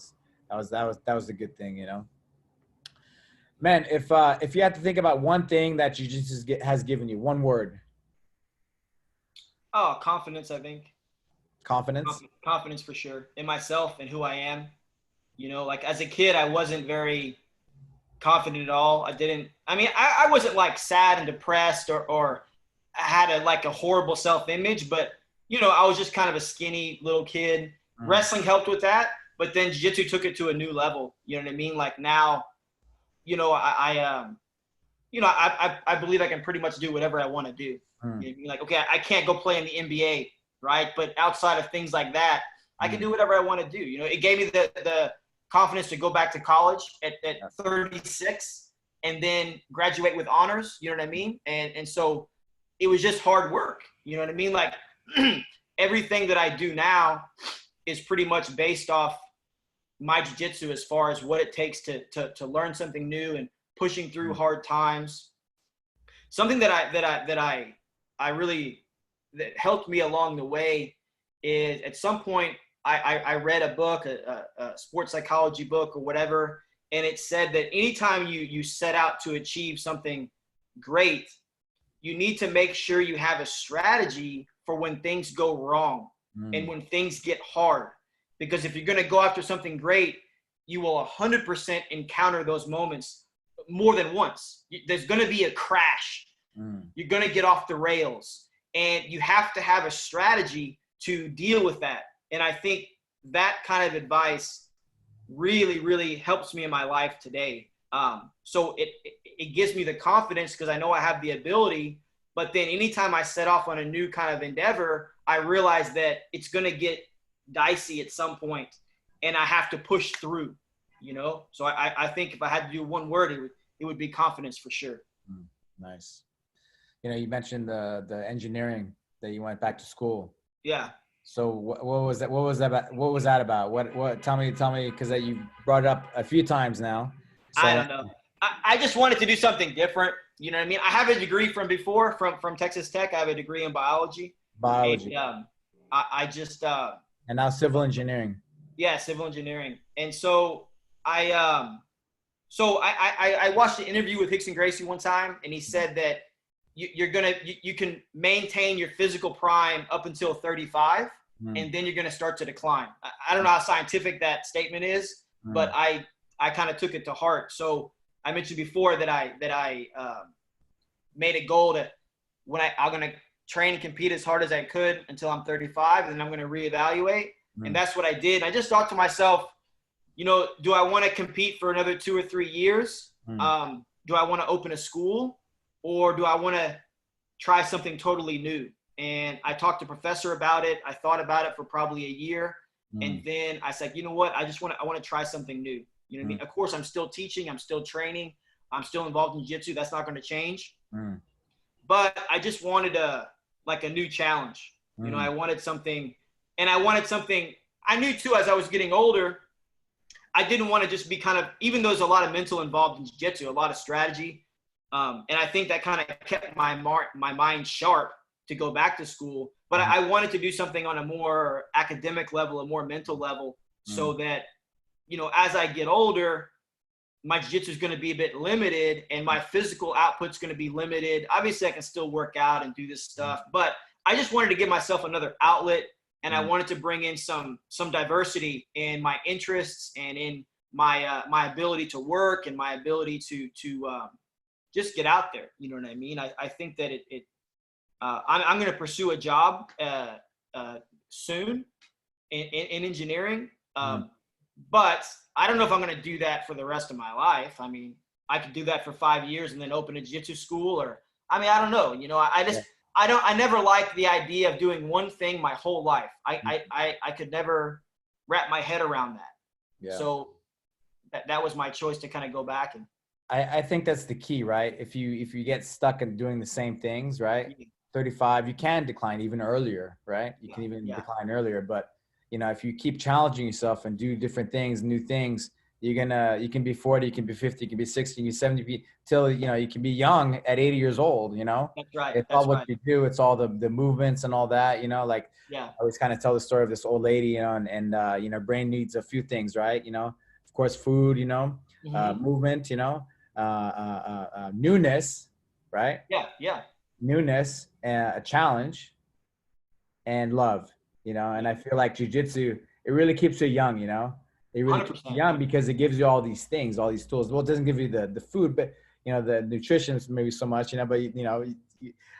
that was a good thing, you know. Man, if you had to think about one thing that jiu-jitsu has given you, one word. Oh, confidence, I think. Confidence? Confidence for sure, in myself and who I am. You know, like as a kid, I wasn't very confident at all. I wasn't like sad and depressed or had a horrible self-image, but, you know, I was just kind of a skinny little kid. Wrestling helped with that, but then jiu-jitsu took it to a new level. You know what I mean? Like now, you know, I believe I can pretty much do whatever I want to do. You know, like, okay, I can't go play in the NBA, right? But outside of things like that, I can do whatever I want to do. You know, it gave me the confidence to go back to college at 36 and then graduate with honors. You know what I mean? And so it was just hard work. You know what I mean? Like everything that I do now is pretty much based off my jiu-jitsu as far as what it takes to learn something new and pushing through hard times. Something that helped me along the way is at some point I read a book, a sports psychology book or whatever, and it said that anytime you set out to achieve something great, you need to make sure you have a strategy for when things go wrong and when things get hard. Because if you're going to go after something great, you will 100% encounter those moments more than once. There's going to be a crash. You're going to get off the rails. And you have to have a strategy to deal with that. And I think that kind of advice really, really helps me in my life today. So it gives me the confidence because I know I have the ability. But then anytime I set off on a new kind of endeavor, I realize that it's going to get dicey at some point and I have to push through. you know? So I think if I had to do one word, it would be confidence for sure. Nice. You know, you mentioned the engineering that you went back to school. Yeah. So what was that? What was that about? What? Tell me, because that you brought it up a few times now. So, I don't know. I just wanted to do something different. You know what I mean? I have a degree from before, from Texas Tech. I have a degree in biology. Biology. And, I just and now civil engineering. Yeah, civil engineering. And so I watched an interview with Rickson Gracie one time, and he said that you can maintain your physical prime up until 35, and then you're gonna start to decline. I don't know how scientific that statement is, but I kind of took it to heart. So I mentioned before that I made a goal that I'm gonna train and compete as hard as I could until I'm 35, and then I'm gonna reevaluate. And that's what I did. I just thought to myself, you know, do I want to compete for another 2 or 3 years? Do I want to open a school, or do I want to try something totally new? And I talked to a professor about it. I thought about it for probably a year. And then I said, you know what? I want to try something new. You know what I mean? Of course, I'm still teaching. I'm still training. I'm still involved in jiu-jitsu. That's not going to change. But I just wanted a new challenge. You know, I wanted something. And I wanted something, I knew too, as I was getting older, I didn't want to just be kind of, even though there's a lot of mental involved in jiu-jitsu, a lot of strategy. And I think that kind of kept my mind sharp to go back to school. But I wanted to do something on a more academic level, a more mental level, so that, you know, as I get older, my jiu-jitsu is going to be a bit limited and my physical output's going to be limited. Obviously, I can still work out and do this stuff, but I just wanted to give myself another outlet. And I wanted to bring in some diversity in my interests and in my ability to work and my ability to just get out there. You know what I mean? I think that I'm going to pursue a job soon in engineering, but I don't know if I'm going to do that for the rest of my life. I mean, I could do that for 5 years and then open a jiu-jitsu school, or I mean, I don't know. You know, I never liked the idea of doing one thing my whole life. I could never wrap my head around that. Yeah. So that was my choice to kind of go back. And I think that's the key, right? If you get stuck in doing the same things, right? 35, you can decline even earlier, right? You can even decline earlier. But, you know, if you keep challenging yourself and do different things, new things, you can be 40, you can be 50, you can be 60, you can be 70, till, you know, you can be young at 80 years old, you know? That's right. It's all what you do. It's all the movements and all that, you know, like I always kind of tell the story of this old lady, you know, and you know, brain needs a few things, right? You know, of course, food, you know, movement, you know, newness, right? Yeah. Newness, a challenge, and love, you know? And I feel like jiu-jitsu, it really keeps you young, you know? It really keeps you young because it gives you all these things, all these tools. Well, it doesn't give you the food, but, you know, the nutrition maybe so much, you know, but, you know,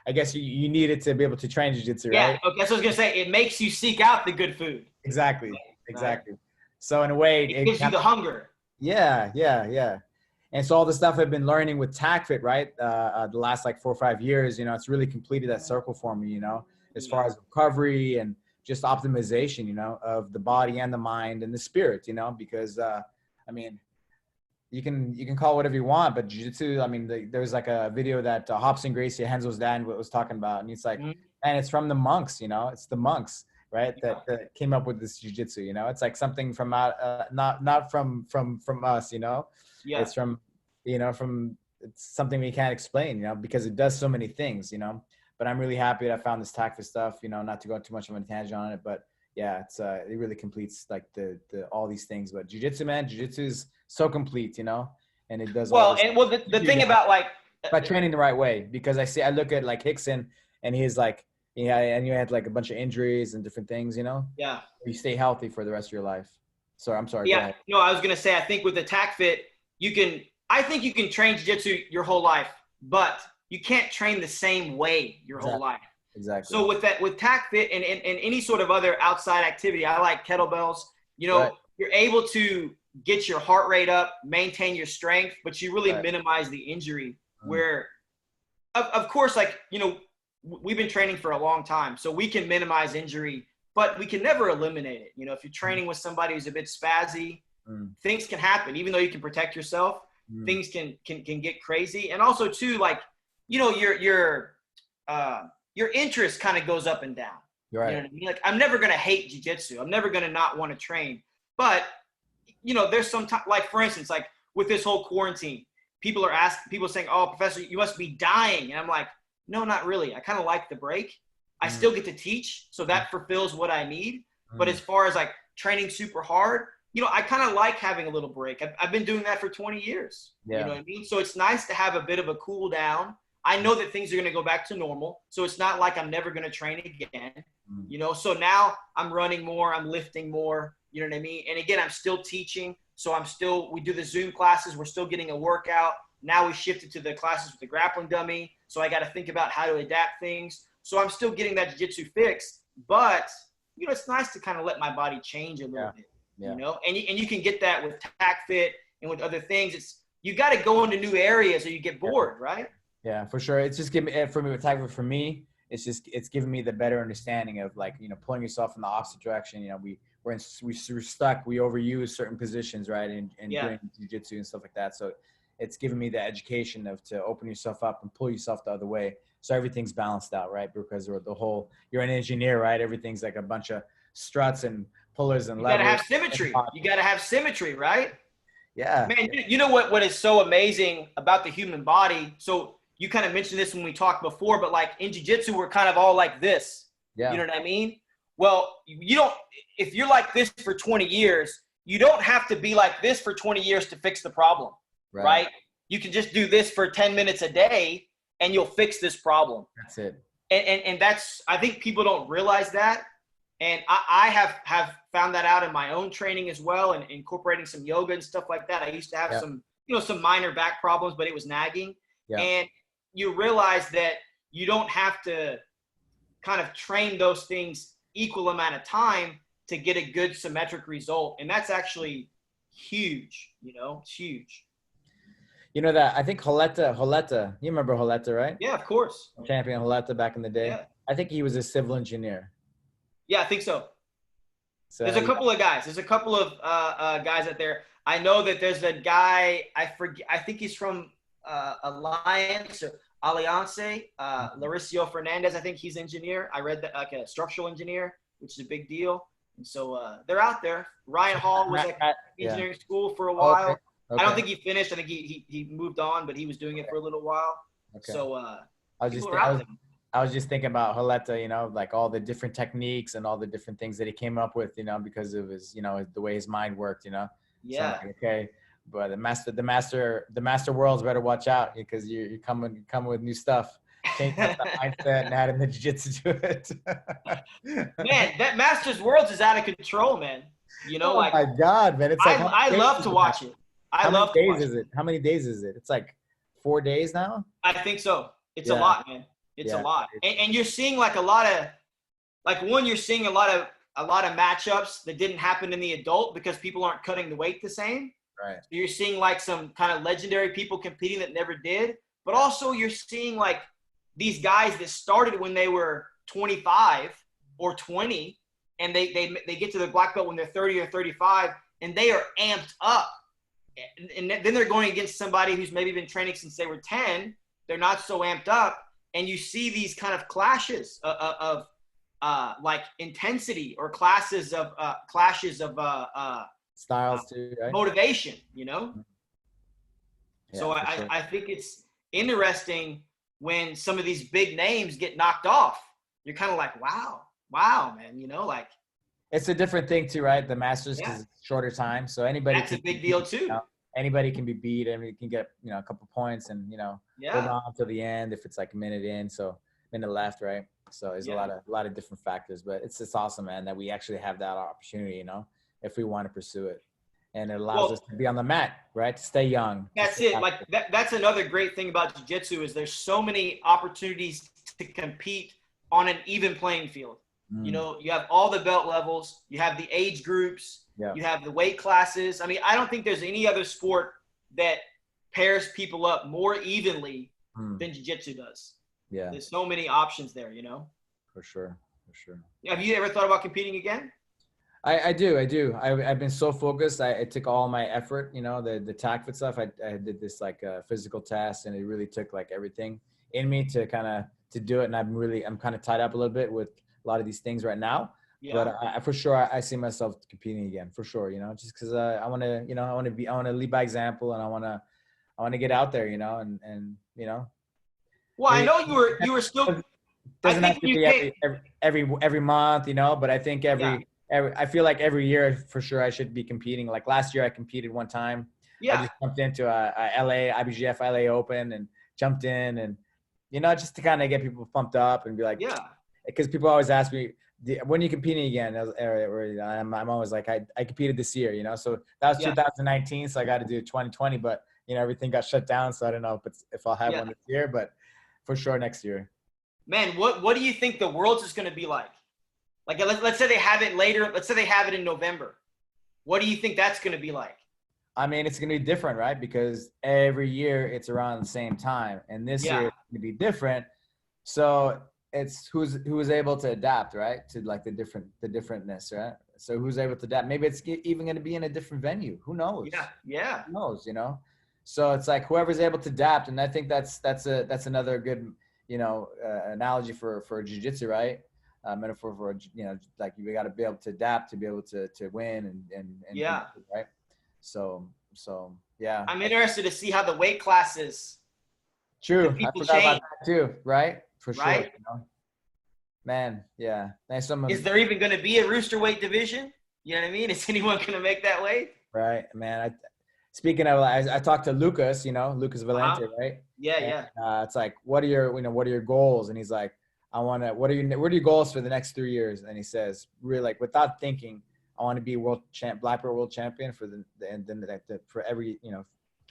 I guess you need it to be able to train jiu-jitsu, right? Yeah, okay, that's what I was going to say. It makes you seek out the good food. Exactly. So in a way, it gives you the hunger. Yeah. And so all the stuff I've been learning with TACFIT, right, the last like 4 or 5 years, you know, it's really completed that circle for me, you know, as far as recovery and just optimization, you know, of the body and the mind and the spirit, you know, because, I mean, you can call it whatever you want, but jiu-jitsu, I mean, there's like a video that Hobson Gracie, Henzo's dad, was talking about, and it's like, and it's from the monks, you know, it's the monks, right, that came up with this jiu-jitsu, you know, it's like something from out, not from us, you know, it's from, you know, it's something we can't explain, you know, because it does so many things, you know. But I'm really happy that I found this TACFIT stuff, you know, not to go too much of a tangent on it, but yeah, it's it really completes like the all these things. But jiu-jitsu, man, jiu-jitsu is so complete, you know, and it does the thing about like by training the right way, because I look at like Rickson and he's like, and you had like a bunch of injuries and different things, you know. Yeah. You stay healthy for the rest of your life. So I'm sorry. Yeah. No, I was gonna say I think with the TACFIT, I think you can train jiu-jitsu your whole life, but you can't train the same way your whole life. Exactly. So with TACFIT and any sort of other outside activity, I like kettlebells, you know, you're able to get your heart rate up, maintain your strength, but you really minimize the injury where, of course, like, you know, we've been training for a long time, so we can minimize injury, but we can never eliminate it. You know, if you're training with somebody who's a bit spazzy, things can happen. Even though you can protect yourself, things can get crazy. And also too, like, you know, your interest kind of goes up and down. Right. You know what I mean? Like, I'm never going to hate jiu-jitsu. I'm never going to not want to train. But, you know, there's some time, like, for instance, like with this whole quarantine, people saying, oh, Professor, you must be dying. And I'm like, no, not really. I kind of like the break. I still get to teach. So that fulfills what I need. But as far as like training super hard, you know, I kind of like having a little break. I've been doing that for 20 years. Yeah. You know what I mean? So it's nice to have a bit of a cool down. I know that things are going to go back to normal. So it's not like I'm never going to train again, you know? So now I'm running more, I'm lifting more, you know what I mean? And again, I'm still teaching. So we do the Zoom classes. We're still getting a workout. Now we shifted to the classes with the grappling dummy. So I got to think about how to adapt things. So I'm still getting that jiu-jitsu fixed, but you know, it's nice to kind of let my body change a little bit, you know? And you can get that with TacFit and with other things. You got to go into new areas or you get bored, right? Yeah, for sure. It's just giving me, for me with TacFit, for me, it's giving me the better understanding of, like, you know, pulling yourself in the opposite direction. You know, we're stuck. We overuse certain positions, right? And doing jiu-jitsu and stuff like that. So it's giving me the education to open yourself up and pull yourself the other way. So everything's balanced out, right? Because you're an engineer, right? Everything's like a bunch of struts and pullers and levers. You gotta have symmetry. You gotta have symmetry, right? Yeah. Man, you know what is so amazing about the human body? So you kind of mentioned this when we talked before, but like in jiu-jitsu, we're kind of all like this. Yeah. You know what I mean? Well, if you're like this for 20 years, you don't have to be like this for 20 years to fix the problem, right? You can just do this for 10 minutes a day and you'll fix this problem. That's it. And that's, I think people don't realize that. And I have found that out in my own training as well, and incorporating some yoga and stuff like that. I used to have some minor back problems, but it was nagging. Yeah. And you realize that you don't have to kind of train those things equal amount of time to get a good symmetric result. And that's actually huge, you know, it's huge. You know that, I think Holeta, you remember Holeta, right? Yeah, of course. Champion Holeta back in the day. Yeah. I think he was a civil engineer. Yeah, I think so. There's a couple of guys. There's a couple of guys out there. I know that there's a guy, I think he's from Alliance, Lauricio Fernandez. I think he's engineer. I read that, like a structural engineer, which is a big deal. And so they're out there. Ryan Hall was at engineering school for a while. Okay. I don't think he finished. I think he moved on, but he was doing it for a little while. Okay. So I was just thinking about Holeta, you know, like all the different techniques and all the different things that he came up with, you know, because of his, you know, the way his mind worked, you know. Yeah. So like, okay, but the master worlds better watch out, because you're coming with new stuff. Change the mindset and adding the jiu-jitsu to it. Man, that Masters Worlds is out of control, man. You know, my God, man! It's like I love to watch it. How many days is it? It's like 4 days now. I think so. It's a lot, man. It's a lot, and you're seeing like a lot of, you're seeing a lot of matchups that didn't happen in the adult because people aren't cutting the weight the same. Right. So you're seeing like some kind of legendary people competing that never did, but also you're seeing like these guys that started when they were 25 or 20, and they get to the black belt when they're 30 or 35, and they are amped up. And then they're going against somebody who's maybe been training since they were 10. They're not so amped up. And you see these kind of clashes of like intensity, or clashes of styles too, right? Motivation, you know? Yeah, so I think it's interesting when some of these big names get knocked off. You're kind of like, wow, man, you know, like. It's a different thing too, right? The Masters, because it's shorter time. So anybody. That's a big deal too. You know, anybody can be beat, and you can get, you know, a couple points, and, you know, hold on to the end if it's like a minute in, so minute left, right? So there's a lot of different factors, but it's awesome, man, that we actually have that opportunity, you know, if we want to pursue it, and it allows us to be on the mat, right? To stay young. That's it. Like that's another great thing about jiu-jitsu is there's so many opportunities to compete on an even playing field. You know, you have all the belt levels, you have the age groups, you have the weight classes. I mean, I don't think there's any other sport that pairs people up more evenly than jiu-jitsu does. Yeah. There's so many options there, you know? For sure. Have you ever thought about competing again? I do. I've been so focused. I took all my effort, you know, the tack fit stuff. I did this like physical test, and it really took like everything in me to to do it. And I'm kind of tied up a little bit with a lot of these things right now. Yeah. But for sure, I see myself competing again, for sure. You know, just because I want to, you know, I want to lead by example, and I want to get out there, you know, and you know. Well, I know you were still. Doesn't have to be every month, you know, but I think I feel like every year for sure I should be competing. Like last year I competed one time. Yeah. I just jumped into a LA IBJJF LA Open and jumped in, and you know, just to kind of get people pumped up and be like, yeah. Because people always ask me, when are you competing again? I'm always like, I competed this year, you know. So that was 2019, so I got to do 2020, but you know, everything got shut down, so I don't know if I'll have one this year, but for sure next year. Man, what do you think the Worlds is going to be like? Like, let's say they have it later. Let's say they have it in November. What do you think that's going to be like? I mean, it's going to be different, right? Because every year it's around the same time. And this year it's going to be different. So it's who's able to adapt, right? To like the differentness, right? So who's able to adapt? Maybe it's even going to be in a different venue. Who knows? Yeah. Who knows, you know? So it's like whoever's able to adapt. And I think that's another good, you know, analogy for jiu-jitsu, right? Metaphor for, you know, like you got to be able to adapt to be able to win and right. So yeah. I'm interested to see how the weight classes. True. I forgot about that too. Right. For sure. Right? You know? Man. Yeah. Nice. Is there even going to be a rooster weight division? You know what I mean? Is anyone going to make that weight? Right, man. Speaking of, I talked to Lucas. You know, Lucas Valente, right? Yeah. It's like, what are your goals? And he's like, what are your goals for the next 3 years? And he says, really, like, without thinking, I want to be black belt world champion for every, you know,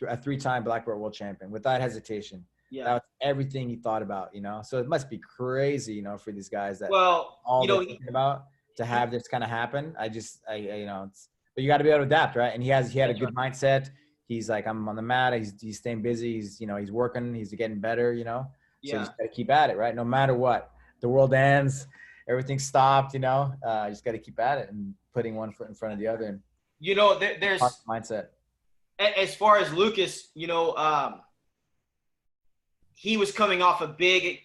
a 3-time black belt world champion without hesitation. Yeah. That was everything he thought about, you know? So it must be crazy, you know, for these guys that all they're thinking about to have this kind of happen. You know, but you got to be able to adapt, right? And he had a good mindset. He's like, I'm on the mat. He's staying busy. He's, you know, he's working. He's getting better, you know? So you just got to keep at it, right? No matter what. The world ends, everything stopped, you know? You just got to keep at it and putting one foot in front of the other. And you know, there's mindset. As far as Lucas, you know, he was coming off a big,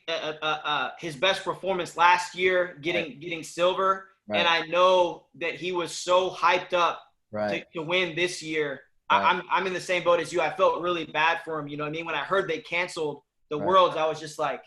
his best performance last year, getting silver. Right. And I know that he was so hyped up to win this year. Right. I'm in the same boat as you. I felt really bad for him. You know what I mean? When I heard they canceled the Worlds, I was just like,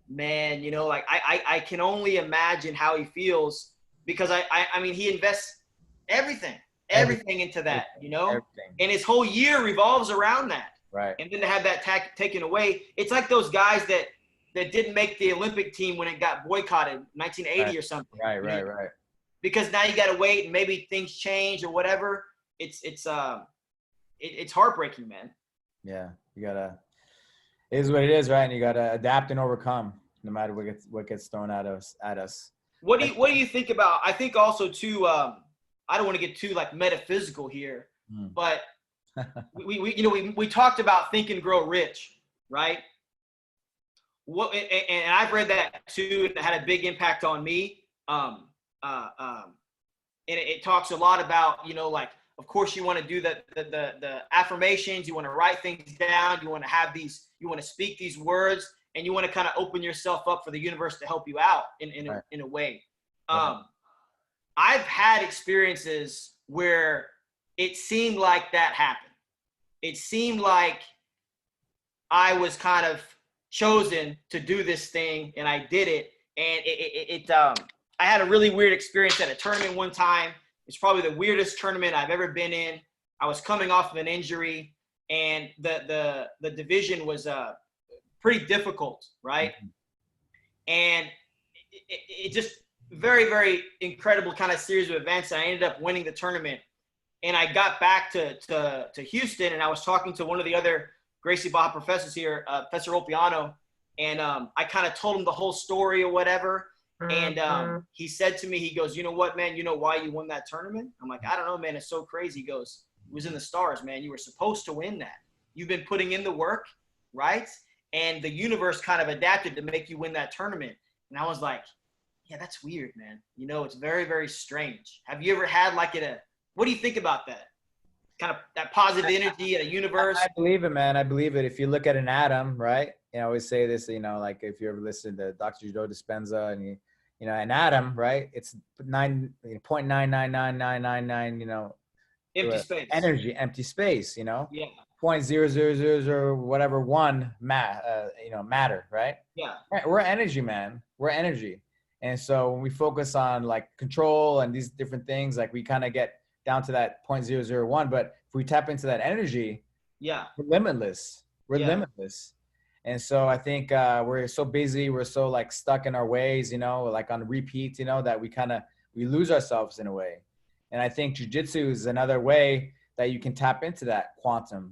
man, you know, like I can only imagine how he feels, because I mean, he invests everything into that, you know, and his whole year revolves around that. Right. And then to have that taken away, it's like those guys that didn't make the Olympic team when it got boycotted in 1980 or something. Right. Because now you got to wait and maybe things change or whatever. It's heartbreaking, man. Yeah, you gotta. It is what it is, right? And you gotta adapt and overcome, no matter what gets thrown at us. What do you think about? I think also too. I don't want to get too like metaphysical here, but we talked about Think and Grow Rich, right? And I've read that too, and it had a big impact on me. And it talks a lot about, you know, like, of course you want to do the affirmations, you want to write things down, you want to speak these words, and you want to kind of open yourself up for the universe to help you out in a way. I've had experiences where it seemed like that happened. It seemed like I was kind of chosen to do this thing, and I did it. And I had a really weird experience at a tournament one time. It's probably the weirdest tournament I've ever been in. I was coming off of an injury, and the division was pretty difficult, right? And it just very, very incredible kind of series of events. I ended up winning the tournament, and I got back to Houston, and I was talking to one of the other Gracie Baja professors here, Professor Opiano, and I kind of told him the whole story or whatever. And he said to me, he goes, you know what, man, you know why you won that tournament? I'm like, I don't know, man. It's so crazy. He goes, it was in the stars, man. You were supposed to win that. You've been putting in the work, right? And the universe kind of adapted to make you win that tournament. And I was like, Yeah, that's weird, man. You know, it's very, very strange. Have you ever had like what do you think about that? Kind of that positive energy at a universe? I believe it, man. I believe it. If you look at an atom, right? I always say this, like if you ever listen to Dr. Joe Dispenza and an atom, right? It's 0.9999999, Empty space. energy, empty space, Yeah. 0.00000 whatever one matter, right? Yeah. We're energy, man. We're energy. And so when we focus on like control and these different things, like we kind of get down to that 0.001. But if we tap into that energy, yeah, we're limitless. We're limitless. And so I think we're so busy, we're so like stuck in our ways, like on repeat, that we lose ourselves in a way. And I think jiu-jitsu is another way that you can tap into that quantum,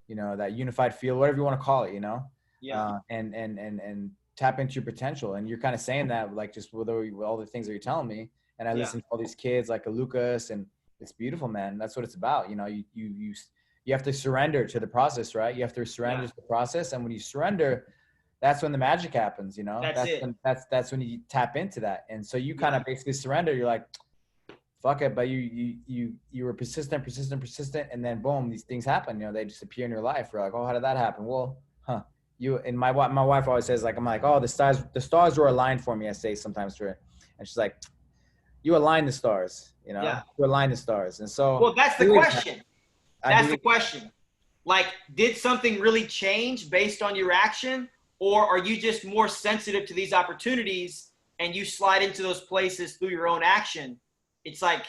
that unified field, whatever you want to call it, and tap into your potential. And you're kind of saying that, like, just with all the things that you're telling me. And I listen to all these kids like Lucas, and it's beautiful, man. That's what it's about. You have to surrender to the process, right? You have to surrender to the process. And when you surrender, that's when the magic happens, that's when you tap into that. And so you kind of basically surrender. You're like, fuck it. But you were persistent. And then boom, these things happen, they just appear in your life. You're like, oh, how did that happen? Well, my wife always says, like, I'm like, oh, the stars were aligned for me. I say sometimes to her, and she's like, you align the stars, you align the stars. And so, well, that's the question. That's the question. Like, did something really change based on your action, or are you just more sensitive to these opportunities and you slide into those places through your own action? It's like,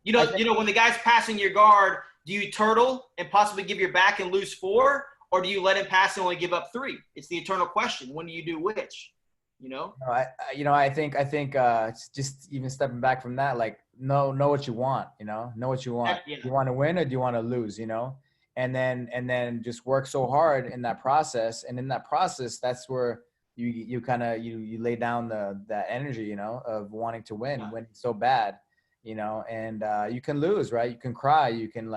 when the guy's passing your guard, do you turtle and possibly give your back and lose 4? Or do you let him pass and only give up 3? It's the eternal question. When do you do which? I think just even stepping back from that, like, know what you want, know what you want. Do you want to win or do you want to lose, and then just work so hard in that process. And in that process, that's where you kind of, you lay down that energy, of wanting to win so bad, and you can lose, right? You can cry, you can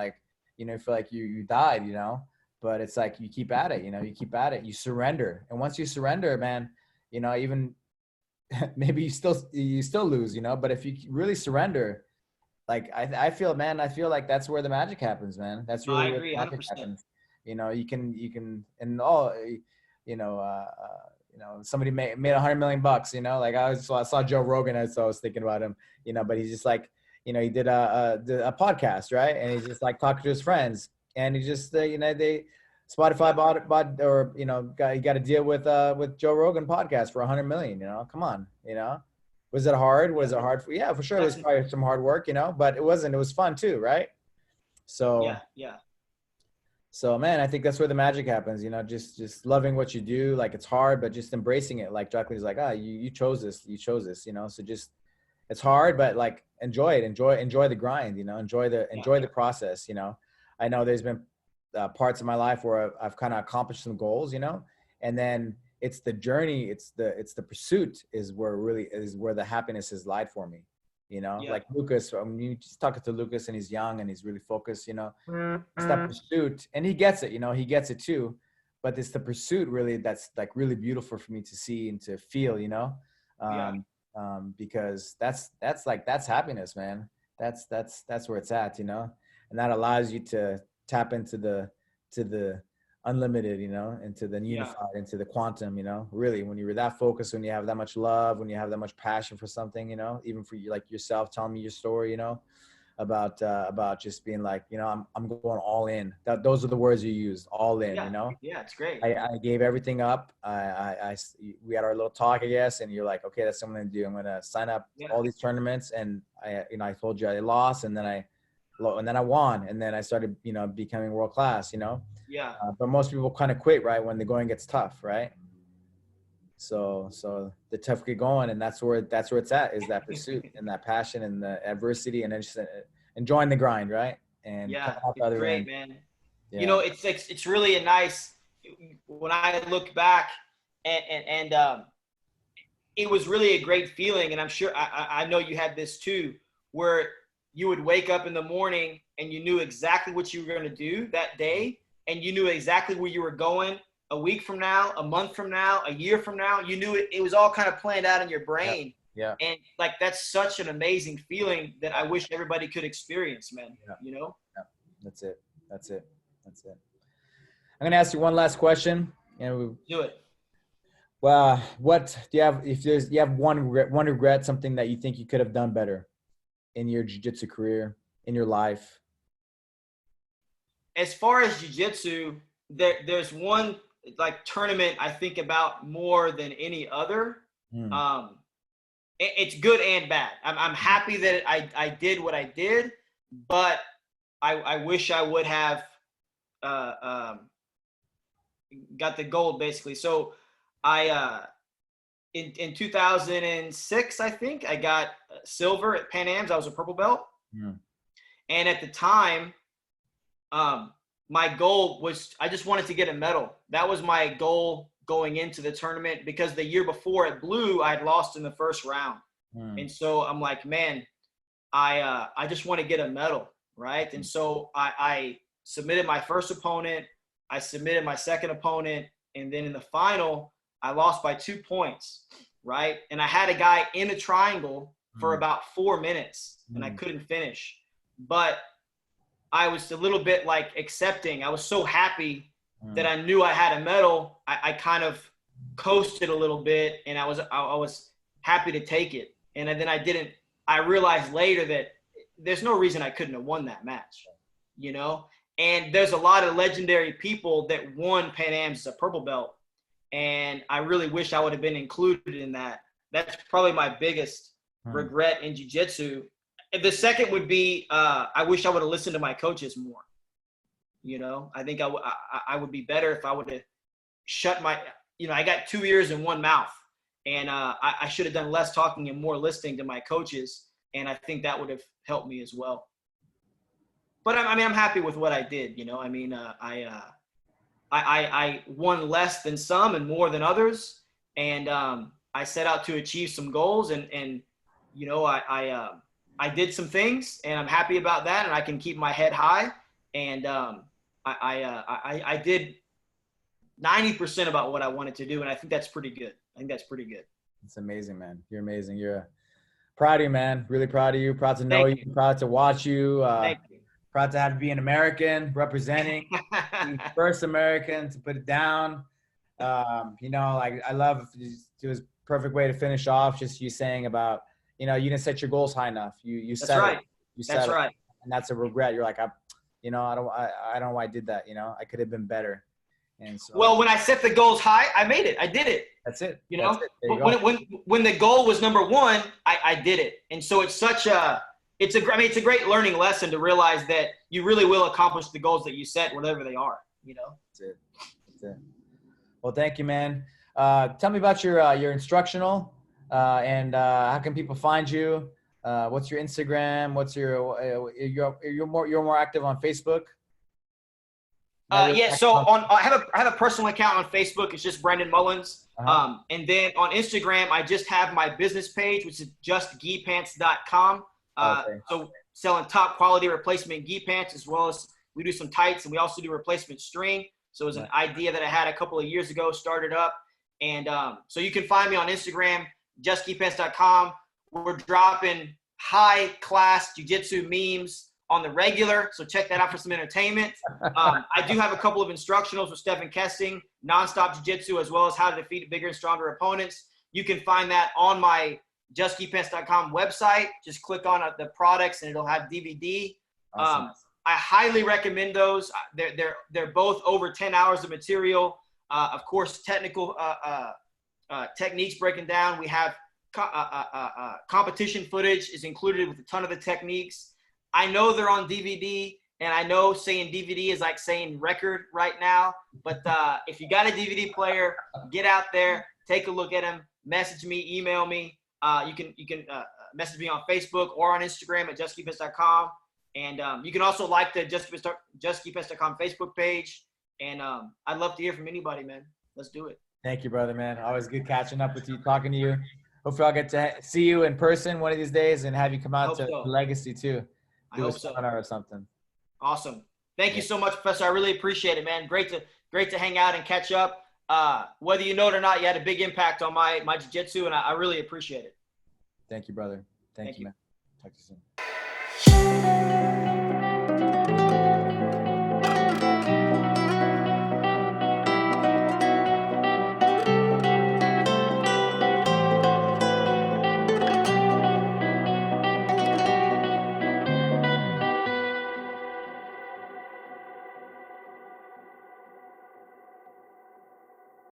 feel like you died, but it's like, you keep at it, you keep at it, you surrender. And once you surrender, man, even maybe you still lose, but if you really surrender, like, I feel like that's where the magic happens, man. That's really I agree, where the magic 100%. happens. You can, and somebody made $100 million, like I saw Joe Rogan, so I was thinking about him, but he's just like, he did a podcast, right? And he's just like talking to his friends, and he just, Spotify bought or, he got a deal with Joe Rogan podcast for $100 million, come on, was it hard? Was it hard yeah, for sure. It was probably some hard work, but it wasn't, it was fun too. Right. So, so, man, I think that's where the magic happens, just loving what you do. Like, it's hard, but just embracing it. Like Draculino's like, you chose this, so just, it's hard, but like, enjoy it, enjoy the grind, enjoy the process. I know there's been parts of my life where I've kind of accomplished some goals, and then it's the journey, it's the pursuit is where the happiness is lied for me, like Lucas. I mean, you just talking to Lucas, and he's young and he's really focused, it's that pursuit, and he gets it, he gets it too, but it's the pursuit really that's like really beautiful for me to see and to feel, because that's happiness, man. That's where it's at, and that allows you to tap into the unlimited, into the unified, into the quantum, really, when you're that focused, when you have that much love, when you have that much passion for something, even for you, like yourself telling me your story, about just being like, I'm going all in. Those are the words you used, all in, Yeah, it's great. I gave everything up. We had our little talk, I guess, and you're like, okay, that's what I'm going to do. I'm going to sign up all these tournaments. And I told you I lost, and then I won, and then I started, becoming world class, but most people kind of quit right when the going gets tough, right? So the tough get going, and that's where it's at, is that pursuit and that passion and the adversity, and then just enjoying the grind, right? And it's great, man. It's really a nice, when I look back, and it was really a great feeling, and I'm sure I know you had this too, where you would wake up in the morning and you knew exactly what you were going to do that day, and you knew exactly where you were going a week from now, a month from now, a year from now. You knew it was all kind of planned out in your brain. Yeah. And like, that's such an amazing feeling that I wish everybody could experience, man. Yeah. You know? Yeah. That's it. I'm going to ask you one last question. And do it. Well, what do you have, if you have one regret, something that you think you could have done better in your jiu-jitsu career, in your life? As far as jiu-jitsu, there's one like tournament I think about more than any other. It's good and bad. I'm happy that I did what I did, but I wish I would have got the gold, basically. So in 2006, I think I got silver at Pan Am's. I was a purple belt. And at the time, my goal was, I just wanted to get a medal. That was my goal going into the tournament, because the year before at blue, I had lost in the first round. And so I'm like, man, I just want to get a medal, right? And so I submitted my first opponent, I submitted my second opponent, and then in the final, I lost by 2 points, right? And I had a guy in a triangle for about 4 minutes, and I couldn't finish. But I was a little bit like accepting. I was so happy that I knew I had a medal. I kind of coasted a little bit, and I was happy to take it. And then I realized later that there's no reason I couldn't have won that match, you know? And there's a lot of legendary people that won Pan Am's as a purple belt. And I really wish I would have been included in that. That's probably my biggest regret in jiu-jitsu. The second would be, I wish I would have listened to my coaches more. You know, I think I would be better if I would have shut my, I got 2 ears and one mouth. And I should have done less talking and more listening to my coaches. And I think that would have helped me as well. But I'm happy with what I did. I won less than some and more than others. And I set out to achieve some goals. And I did some things, and I'm happy about that. And I can keep my head high. And I did 90% about what I wanted to do. And I think that's pretty good. It's amazing, man. You're amazing. Proud of you, man. Really proud of you. Proud to know you. Proud to watch you. Thank you. Proud to have you be an American representing first American to put it down. I love, it was a perfect way to finish off. Just you saying about, you didn't set your goals high enough. You set right. it. You set That's it. right. And that's a regret. You're like, I don't know why I did that. I could have been better. And so, well, when I set the goals high, I made it. I did it. That's it. That's it. When the goal was number one, I did it. And so it's it's a great learning lesson to realize that you really will accomplish the goals that you set, whatever they are. That's it. Well, thank you, man. Tell me about your instructional, and how can people find you? What's your Instagram? What's you're more active on Facebook? Yeah, so I have a personal account on Facebook. It's just Brandon Mullins. And then on Instagram, I just have my business page, which is justgipants.com. So selling top quality replacement gi pants, as well as we do some tights, and we also do replacement string. So it was an idea that I had a couple of years ago, started up. And so you can find me on Instagram, justgipants.com. We're dropping high-class jiu-jitsu memes on the regular, so check that out for some entertainment. I do have a couple of instructionals with Stephan Kesting, non-stop jiu-jitsu, as well as how to defeat bigger and stronger opponents. You can find that on my justgipants.com website. Just click on the products and it'll have DVD. Awesome. I highly recommend those. They're both over 10 hours of material. Of course, technical techniques breaking down. We have competition footage is included with a ton of the techniques. I know they're on DVD, and I know saying DVD is like saying record right now. But if you got a DVD player, get out there, take a look at them, message me, email me. You can message me on Facebook or on Instagram at justgipants.com. And you can also like the justgipants.com Facebook page. And I'd love to hear from anybody, man. Let's do it. Thank you, brother, man. Always good catching up with you, talking to you. Hopefully I'll get to see you in person one of these days and have you come out to Legacy too. Do a seminar or something. Awesome. Thank you so much, Professor. I really appreciate it, man. Great to hang out and catch up. Whether you know it or not, you had a big impact on my jiu-jitsu, and I really appreciate it. Thank you, brother. Thank you, man. Talk to you soon.